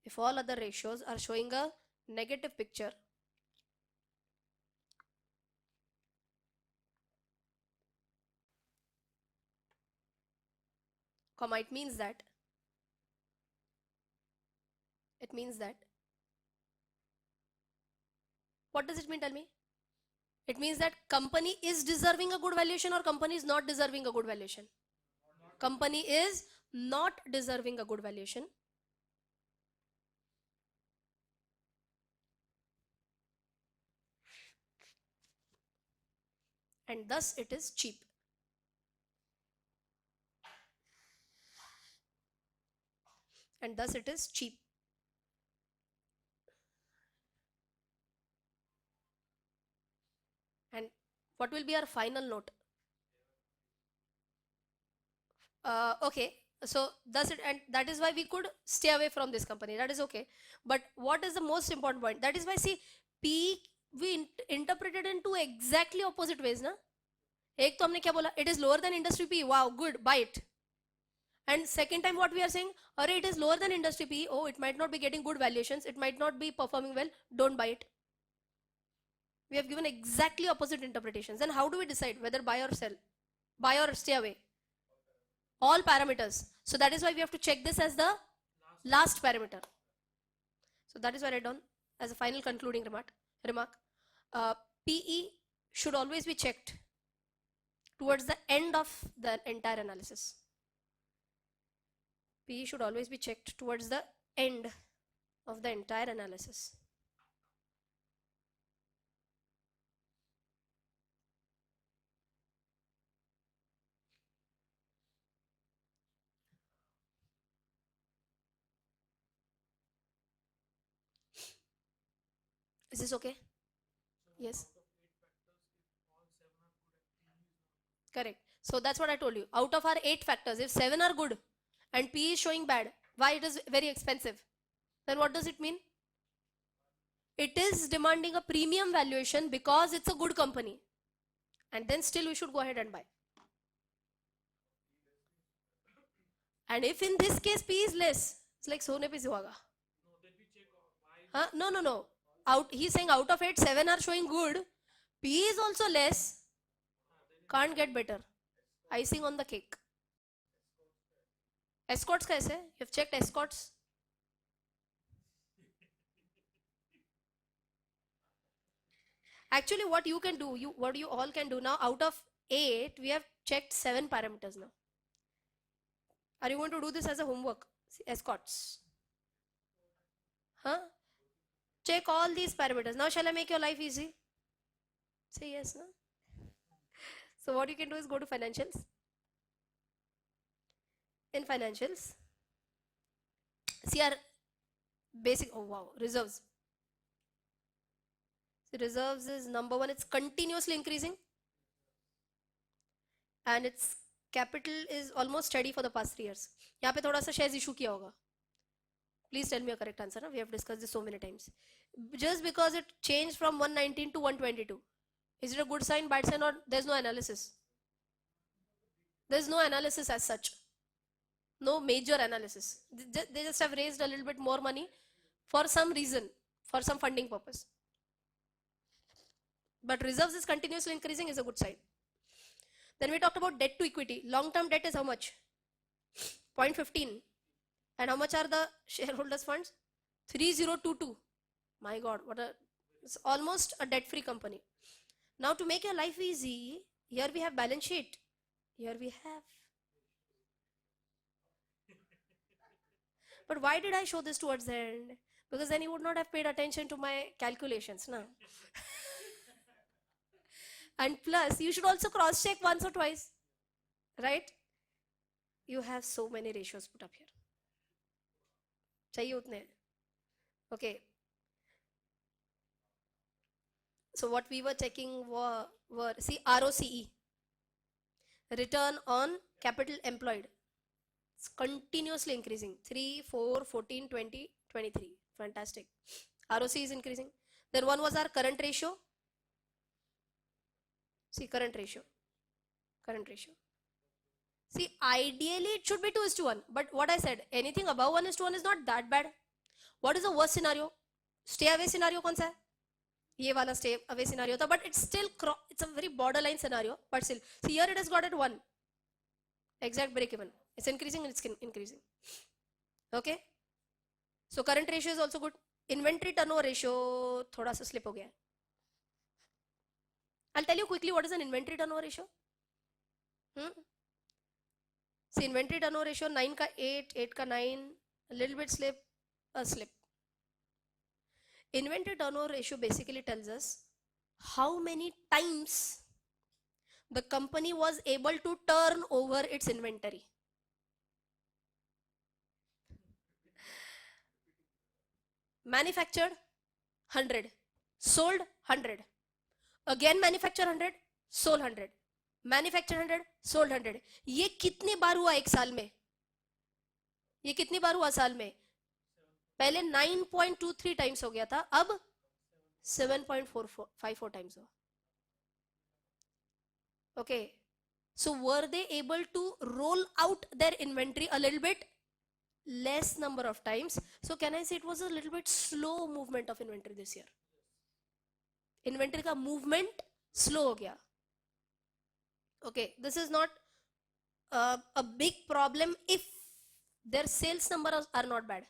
if all other ratios are showing a negative picture, comma, it means that what does it mean? Tell me. It means that company is deserving a good valuation or company is not deserving a good valuation. Company is not deserving a good valuation. And thus it is cheap. And thus it is cheap. And what will be our final note? Okay, so thus it, and that is why we could stay away from this company. That is okay. But what is the most important point? That is why, see, P we interpreted in two exactly opposite ways, na? एक तो हमने क्या बोला? It is lower than industry P. Wow, good, buy it. And second time what we are saying, or it is lower than industry P. Oh, it might not be getting good valuations. It might not be performing well. Don't buy it. We have given exactly opposite interpretations. Then how do we decide whether buy or sell? Buy or stay away? All parameters. So that is why we have to check this as the last parameter. So that is what I done as a final concluding remark. PE should always be checked towards the end of the entire analysis. PE should always be checked towards the end of the entire analysis. Is this okay? Yes. Correct. So that's what I told you. Out of our 8 factors, if 7 are good and P is showing bad, why it is very expensive? Then what does it mean? It is demanding a premium valuation because it's a good company. And then still we should go ahead and buy. And if in this case P is less, it's like sone pe suhaga. Huh? No. He's saying out of 8, 7 are showing good. P is also less. Can't get better. Icing on the cake. Escorts kaise? You've checked escorts? Actually, what you can do, what you all can do now, out of 8, we have checked 7 parameters now. Are you going to do this as a homework? See, escorts. Huh? Check all these parameters. Now, shall I make your life easy? Say yes, no? So what you can do is go to financials. In financials, see our basic, oh wow, reserves. The reserves is number 1, it's continuously increasing. And its capital is almost steady for the past 3 years. यहाँ पे थोड़ा सा shares issue किया होगा. Please tell me a correct answer. No? We have discussed this so many times. Just because it changed from 119 to 122. Is it a good sign, bad sign, or there's no analysis? There's no analysis as such. No major analysis. They just have raised a little bit more money for some reason, for some funding purpose. But reserves is continuously increasing is a good sign. Then we talked about debt to equity. Long-term debt is how much? 0.15. And how much are the shareholders funds? 3022. My God, it's almost a debt-free company. Now to make your life easy, here we have balance sheet. Here we have. But why did I show this towards the end? Because then you would not have paid attention to my calculations, no? And plus, you should also cross-check once or twice, right? You have so many ratios put up here. चाहिए उतने. Okay. So what we were checking were see ROCE, return on capital employed. It's continuously increasing. 3, 4, 14, 20, 23. Fantastic. ROC is increasing. Then one was our current ratio. See, current ratio. See, ideally it should be 2:1, but what I said, anything above 1:1 is not that bad. What is the worst scenario? Stay away scenario कौन सा है? ये वाला stay away scenario था, but it's still it's a very borderline scenario, but still. See, here it has got at 1. Exact break even. It's increasing and it's increasing. Okay. So current ratio is also good. Inventory turnover ratio थोड़ा सा slip हो गया है. I'll tell you quickly what is an inventory turnover ratio. See, inventory turnover ratio 9 का 8, 8 का 9, a little bit slip, a slip. Inventory turnover ratio basically tells us how many times the company was able to turn over its inventory. Manufactured 100, sold 100, again manufactured 100, sold 100, manufactured 100, sold 100. ये कितनी बार हुआ एक साल में? ये कितनी बार हुआ साल में? पहले 9.23 टाइम्स हो गया था, अब 7.54 टाइम्स हुआ. Okay, so were they able to roll out their inventory a little bit less number of times? So can I say it was a little bit slow movement of inventory this year? Inventory का movement slow हो गया. Okay, this is not a big problem if their sales numbers are not bad.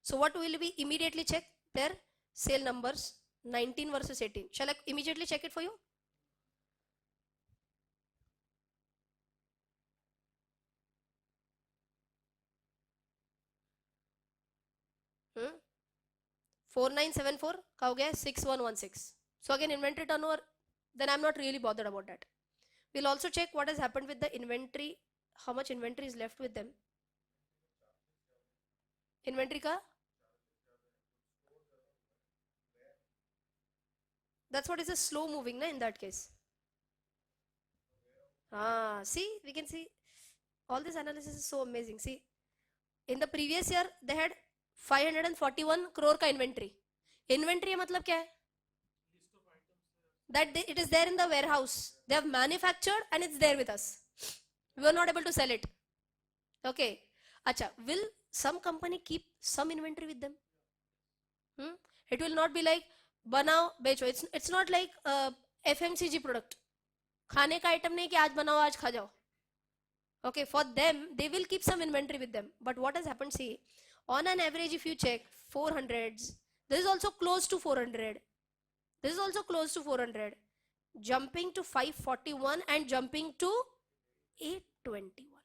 So what will we immediately check? Their sale numbers 19 versus 18. Shall I immediately check it for you? Hmm? 4974 का हो गया 6116. So again inventory turnover, then I'm not really bothered about that. We'll also check what has happened with the inventory, how much inventory is left with them. Inventory ka? That's what is a slow moving na in that case. See, we can see all this analysis is so amazing. See, in the previous year they had 541 crore ka inventory. Inventory मतलब क्या है? That it is there in the warehouse. They have manufactured and it's there with us. We were not able to sell it. Okay. Acha, will some company keep some inventory with them? It will not be like बनाओ बेचो. It's not like FMCG product. खाने का item नहीं कि आज बनाओ आज खा जाओ. Okay, for them they will keep some inventory with them. But what has happened? See, on an average, if you check 400s, this is also close to 400. This is also close to 400. Jumping to 541 and jumping to 821.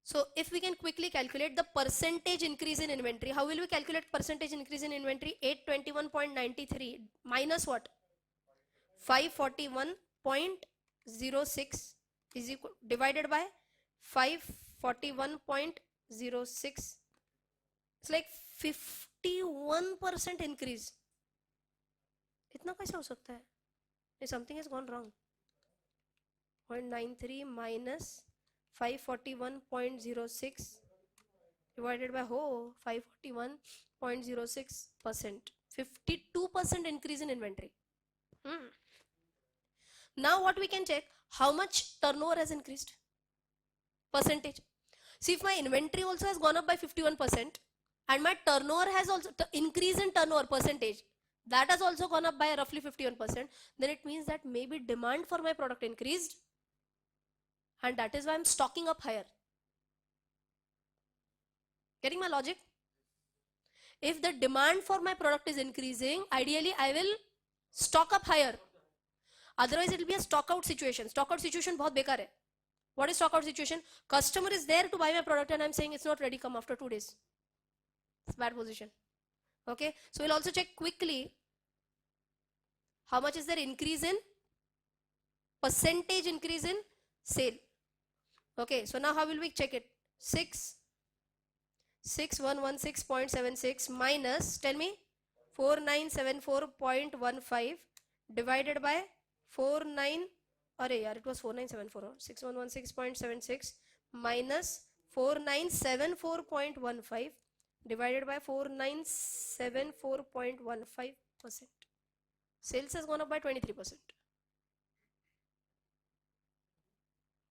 So if we can quickly calculate the percentage increase in inventory, how will we calculate percentage increase in inventory? 821.93 minus what? 541.06 is equal divided by 541.06. It's like 51% increase. इतना कैसे हो सकता है? Something has gone wrong. 0.93 minus 541.06 divided by 541.06%. 52% increase in inventory. Now what we can check, how much turnover has increased? Percentage. See, if my inventory also has gone up by 51% and my turnover has also, the increase in turnover percentage, that has also gone up by roughly 51%, then it means that maybe demand for my product increased and that is why I'm stocking up higher. Getting my logic? If the demand for my product is increasing, ideally I will stock up higher. Otherwise it will be a stock out situation. Stock out situation बहुत बेकार है. What is stock out situation? Customer is there to buy my product and I'm saying it's not ready, come after 2 days. It's bad position. Okay, so we'll also check quickly how much is there increase in percentage increase in sale. Okay, so now how will we check it? 6116.76 minus, tell me, 4974.15 divided by 49, array yaar, it was 4974, 6116.76 minus 4974.15 divided by 4974.15%. Sales has gone up by 23%.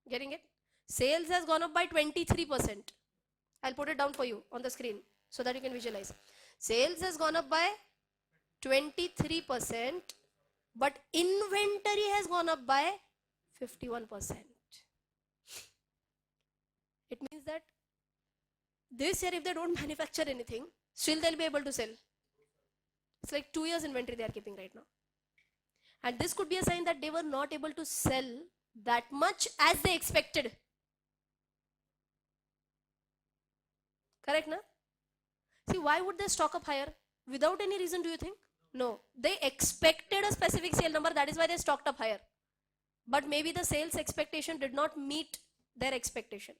Getting it? Sales has gone up by 23%. I'll put it down for you on the screen so that you can visualize. Sales has gone up by 23%, but inventory has gone up by 51%. It means that this year if they don't manufacture anything, still they'll be able to sell. It's like 2 years inventory they are keeping right now. And this could be a sign that they were not able to sell that much as they expected. Correct, na? See, why would they stock up higher? Without any reason, do you think? No. They expected a specific sale number, that is why they stocked up higher. But maybe the sales expectation did not meet their expectation.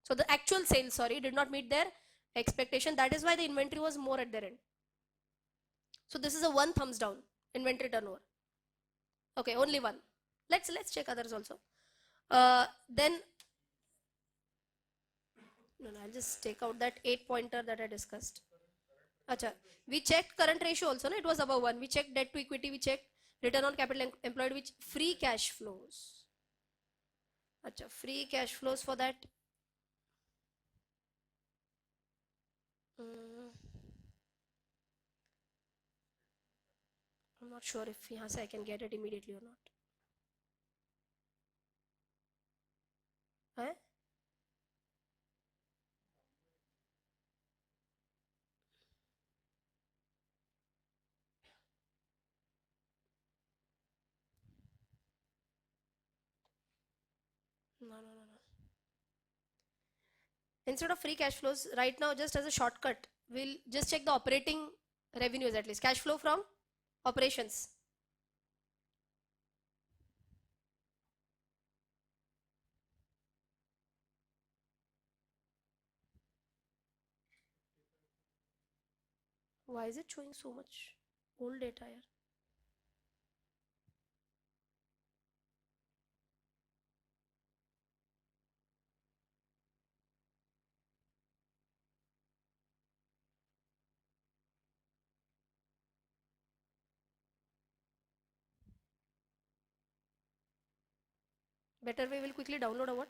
So the actual sales, sorry, did not meet their expectation. That is why the inventory was more at their end. So this is a 1 thumbs down, inventory turnover. Okay, only one. Let's check others also. Then, no, I'll just take out that 8-pointer that I discussed. Acha, we checked current ratio also, no? It was above 1. We checked debt to equity, we checked return on capital employed, which free cash flows. Acha, free cash flows for that. I'm not sure if here I can get it immediately or not. Eh? No. Instead of free cash flows, right now, just as a shortcut, we'll just check the operating revenues at least. Cash flow from operations. Why is it showing so much old data here? Better way, will quickly download a what?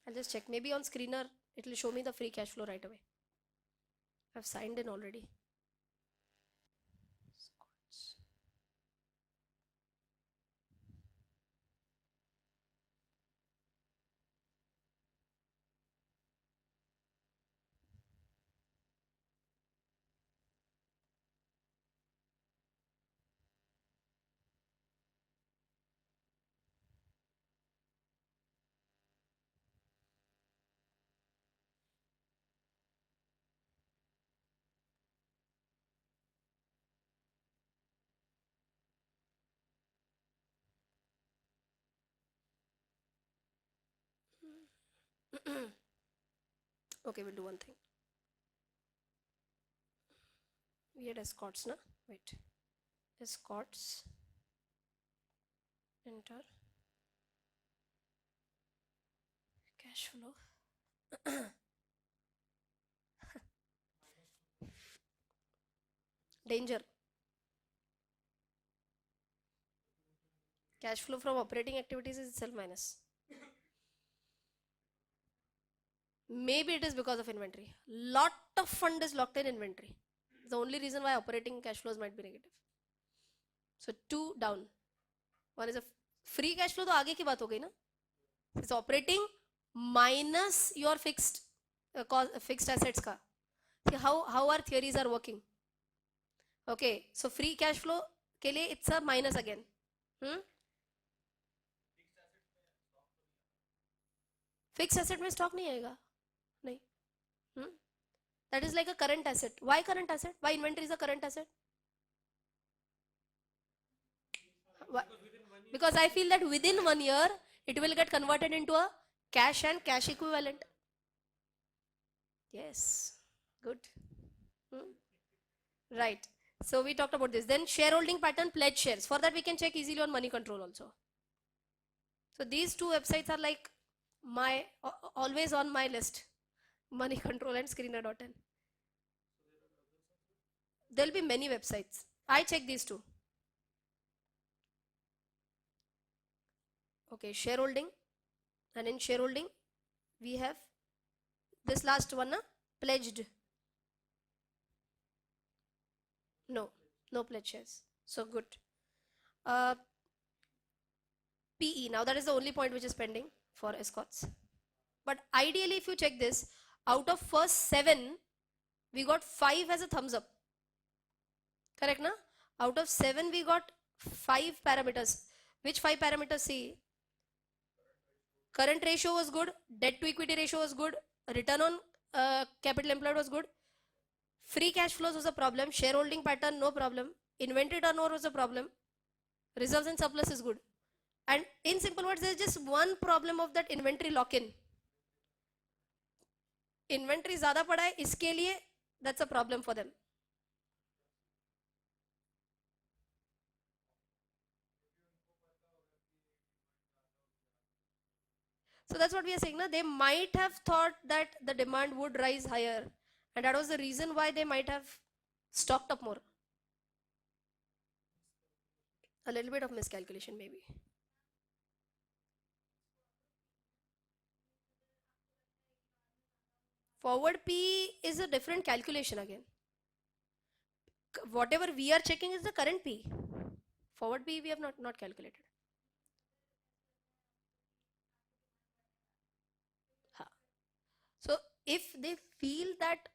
I'll just check. Maybe on screener, it will show me the free cash flow right away. I've signed in already. Okay, we'll do one thing. We had escorts, na? Wait. Escorts. Enter. Cash flow. Danger. Cash flow from operating activities is itself minus. Maybe it is because of inventory. Lot of fund is locked in inventory. The only reason why operating cash flows might be negative. So 2 down. One is a free cash flow, तो आगे की बात हो गई ना? It's operating minus your fixed assets का. See how our theories are working. Okay, so free cash flow के लिए it's a minus again. Fixed asset में stock नहीं आएगा. नहीं. That is like a current asset. Why current asset? Why inventory is a current asset? Why? Because I feel that within 1 year it will get converted into a cash and cash equivalent. Yes, good. Right. So we talked about this. Then shareholding pattern, pledge shares. For that we can check easily on money control also. So these two websites are like my always on my list. Money control and screener.in. There'll be many websites. I check these two. Okay, shareholding. And in shareholding, we have this last one, pledged. No, no pledge shares. So good. PE. Now that is the only point which is pending for escorts. But ideally, if you check this, out of first 7, we got 5 as a thumbs up. Correct, na? Out of 7, we got 5 parameters. Which 5 parameters? See, current ratio was good, debt to equity ratio was good, return on capital employed was good, free cash flows was a problem, shareholding pattern no problem, inventory turnover was a problem, reserves and surplus is good. And in simple words, there is just one problem of that inventory lock-in. Inventory ज़्यादा पड़ा है, इसके लिए that's a problem for them. So that's what we are saying. Na? They might have thought that the demand would rise higher, and that was the reason why they might have stocked up more. A little bit of miscalculation maybe. Forward P is a different calculation again. Whatever we are checking is the current P. Forward P we have not calculated. So if they feel that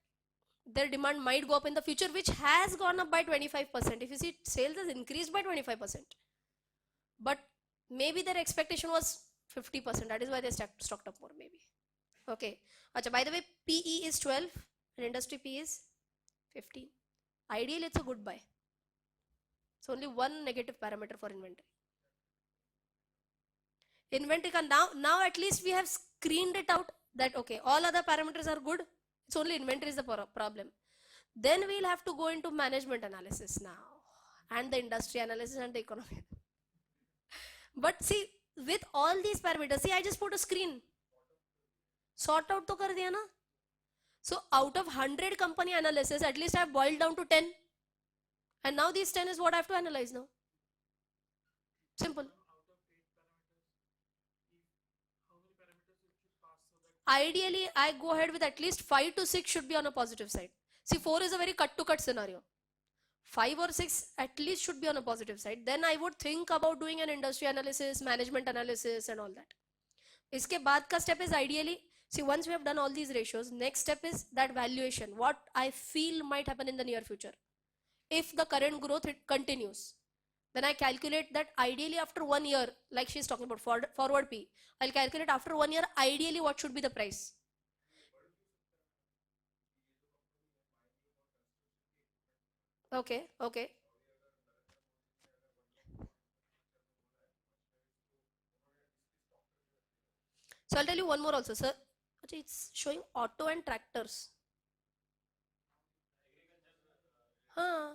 their demand might go up in the future, which has gone up by 25%. If you see, sales has increased by 25%. But maybe their expectation was 50%. That is why they stocked up more maybe. Okay. Achha, by the way, PE is 12 and industry P is 15. Ideally, it's a good buy. It's only one negative parameter for inventory. Inventory can now at least we have screened it out that okay, all other parameters are good. It's only inventory is the problem. Then we'll have to go into management analysis now and the industry analysis and the economy. But see, with all these parameters, see, I just put a screen. Sort out to kar diya na. So out of 100 company analysis, at least I've boiled down to 10. And now these 10 is what I have to analyze now. Simple. Ideally, I go ahead with at least 5 to 6 should be on a positive side. See, 4 is a very cut-to-cut scenario. 5 or 6 at least should be on a positive side. Then I would think about doing an industry analysis, management analysis and all that. Iske baad ka step is ideally, see, once we have done all these ratios, next step is that valuation. What I feel might happen in the near future. If the current growth continues, then I calculate that ideally after 1 year, like she's talking about forward P, I'll calculate after 1 year, ideally what should be the price. Okay, okay. So I'll tell you one more also, sir. It's showing auto and tractors. Huh.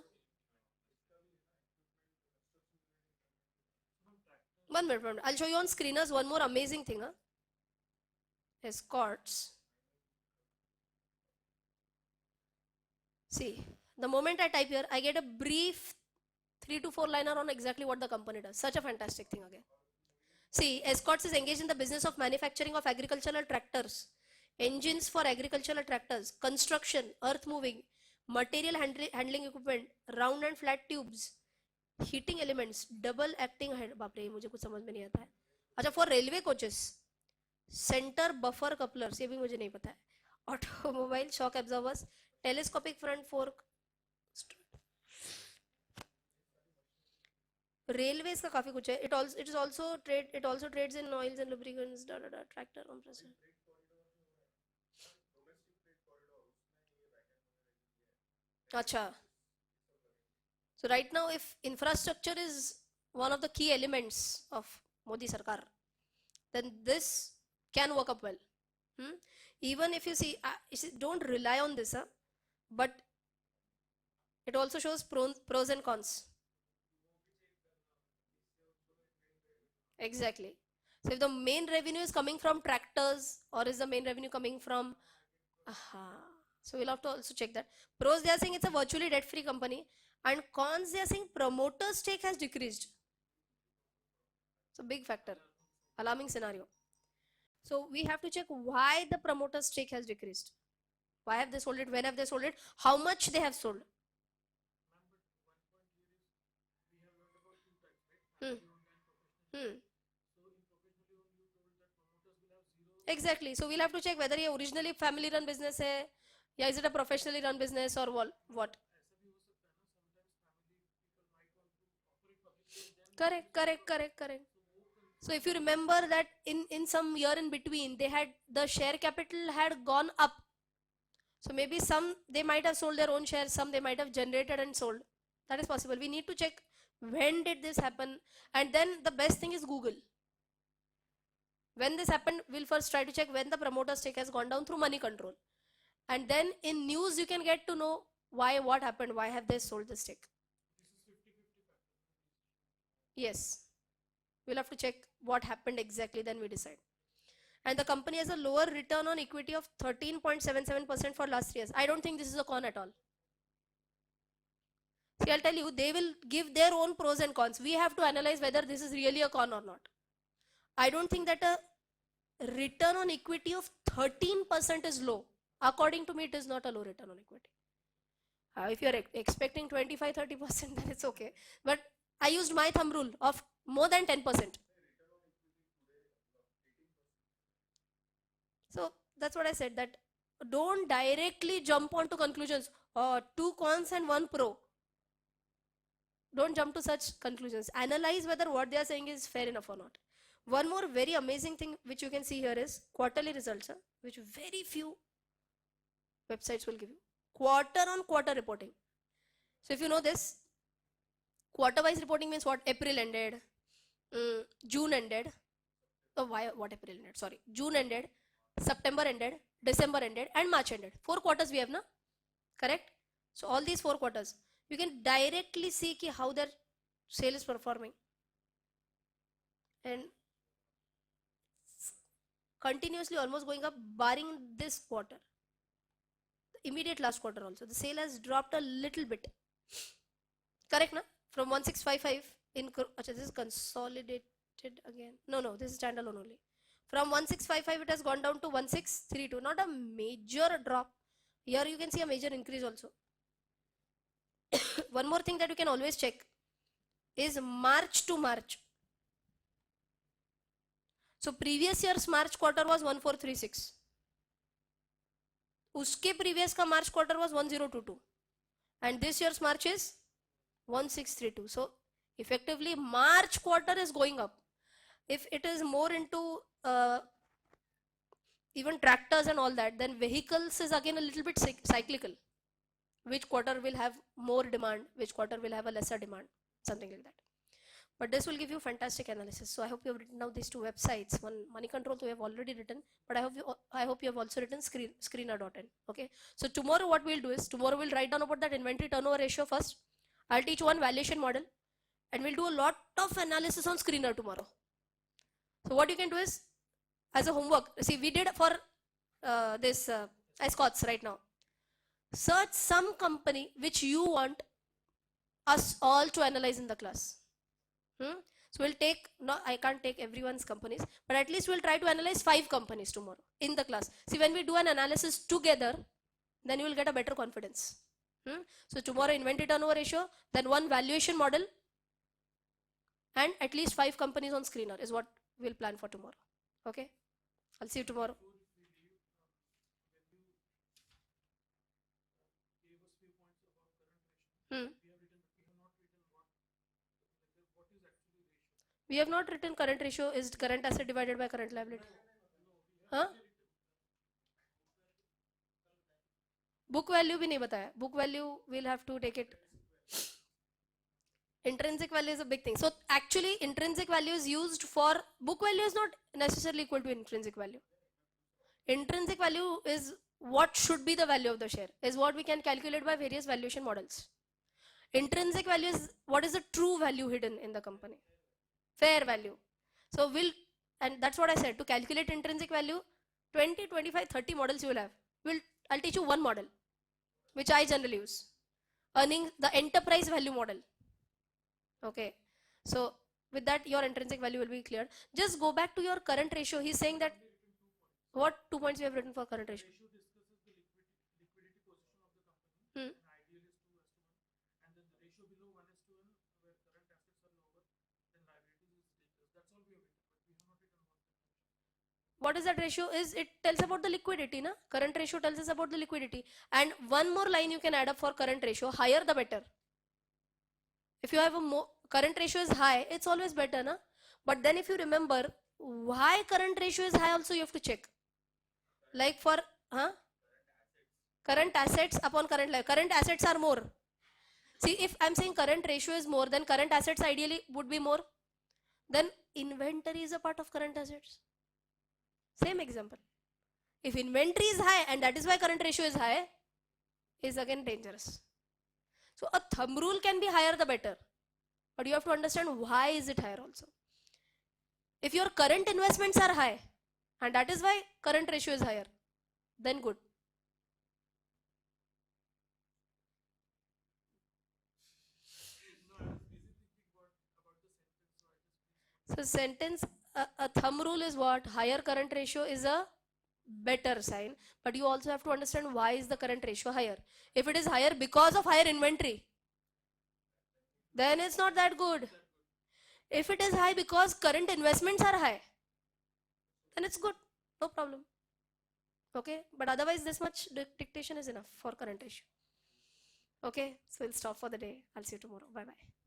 1 minute, 1 minute. I'll show you on screeners one more amazing thing. Huh? Escorts. See, the moment I type here, I get a brief 3 to 4 liner on exactly what the company does. Such a fantastic thing again. See, Escorts is engaged in the business of manufacturing of agricultural tractors, engines for agricultural tractors, construction, earth moving, material handling equipment, round and flat tubes, heating elements, double acting बाप रे मुझे कुछ समझ में नहीं आता है. अच्छा, for railway coaches, center buffer couplers, ये भी मुझे नहीं पता है. Automobile shock absorbers, telescopic front fork. Railways का काफी कुछ है. It also trades in oils and lubricants, tractor compressor. Acha. So right now, if infrastructure is one of the key elements of Modi Sarkar, then this can work up well. Even if you see, don't rely on this, but It also shows pros and cons. Exactly. So if the main revenue is coming from tractors, or is the main revenue coming from, aha. So we'll have to also check that. Pros, they are saying it's a virtually debt-free company, and cons, they are saying promoter stake has decreased. So big factor, alarming scenario. So we have to check why the promoter stake has decreased. Why have they sold it? When have they sold it? How much they have sold? Hmm. Hmm. Exactly. So we'll have to check whether ये originally family run business है, या is it a professionally run business or what? Correct, correct, correct, correct. So if you remember that in some year in between, they had the share capital had gone up. So maybe some they might have sold their own shares, some they might have generated and sold. That is possible. We need to check when did this happen, and then the best thing is Google. When this happened, we'll first try to check when the promoter stake has gone down through Moneycontrol, and then in news you can get to know why, what happened, why have they sold the stake. Yes, we'll have to check what happened exactly, then we decide. And the company has a lower return on equity of 13.77% for last 3 years. I don't think this is a con at all. See, I'll tell you, they will give their own pros and cons. We have to analyze whether this is really a con or not. I don't think that a return on equity of 13% is low. According to me, it is not a low return on equity. If you're expecting 25-30%, then it's okay. But I used my thumb rule of more than 10%. So that's what I said, that don't directly jump onto conclusions. Oh, 2 cons and 1 pro. Don't jump to such conclusions. Analyze whether what they are saying is fair enough or not. One more very amazing thing which you can see here is quarterly results, which very few websites will give you. Quarter on quarter reporting. So if you know this, quarter wise reporting means what? April ended, June ended. Oh, what April ended? Sorry, June ended, September ended, December ended, and March ended. 4 quarters we have, na? Correct? So all these 4 quarters, you can directly see how their sale is performing. And continuously almost going up, barring this quarter. The immediate last quarter also, the sale has dropped a little bit. Correct, na? From 1655 in, this is consolidated again. No, this is standalone only. From 1655 it has gone down to 1632. Not a major drop. Here you can see a major increase also. One more thing that you can always check is March to March. So previous year's March quarter was 1436. Uske previous ka March quarter was 1022. And this year's March is 1632. So effectively March quarter is going up. If it is more into even tractors and all that, then vehicles is again a little bit cyclical. Which quarter will have more demand, which quarter will have a lesser demand, something like that. But this will give you fantastic analysis. So I hope you have written down these 2 websites. One, Moneycontrol, you have already written, but I hope you have also written screener.in. Okay. So tomorrow what we'll do is, tomorrow we'll write down about that inventory turnover ratio first. I'll teach one valuation model, and we'll do a lot of analysis on screener tomorrow. So what you can do is, as a homework, see, we did for this Scots right now. Search some company which you want us all to analyze in the class. So we'll take, no, I can't take everyone's companies, but at least we'll try to analyze 5 companies tomorrow in the class. See, when we do an analysis together, then you will get a better confidence. So tomorrow inventory turnover ratio, then one valuation model, and at least 5 companies on screener is what we'll plan for tomorrow. Okay, I'll see you tomorrow. We have not written current ratio is current asset divided by current liability. Huh? Book value भी नहीं बताया. Book value we'll have to take it. Intrinsic value is a big thing. So actually intrinsic value is used for, book value is not necessarily equal to intrinsic value. Intrinsic value is what should be the value of the share, is what we can calculate by various valuation models. Intrinsic value is what is the true value hidden in the company, fair value. So and that's what I said, to calculate intrinsic value, 20, 25, 30 models you will have. I'll teach you one model which I generally use, earning the enterprise value model. Okay, so with that your intrinsic value will be clear. Just go back to your current ratio. He's saying that, what 2 points we have written for current ratio? Hmm. What is that ratio? Is it tells about the liquidity, na? Current ratio tells us about the liquidity. And one more line you can add up for current ratio, higher the better. If you have a current ratio is high, it's always better, na? But then if you remember why current ratio is high, also you have to check. Like for current assets upon current life, current assets are more. See, if I'm saying current ratio is more, then current assets ideally would be more. Then inventory is a part of current assets. Same example. If inventory is high and that is why current ratio is high, is again dangerous. So a thumb rule can be higher the better, but you have to understand why is it higher also. If your current investments are high and that is why current ratio is higher, then good. So sentence, a thumb rule is what? Higher current ratio is a better sign, but you also have to understand why is the current ratio higher. If it is higher because of higher inventory, then it's not that good. If it is high because current investments are high, then it's good, no problem. Okay, but otherwise this much dictation is enough for current ratio. Okay, so we'll stop for the day. I'll see you tomorrow. Bye bye.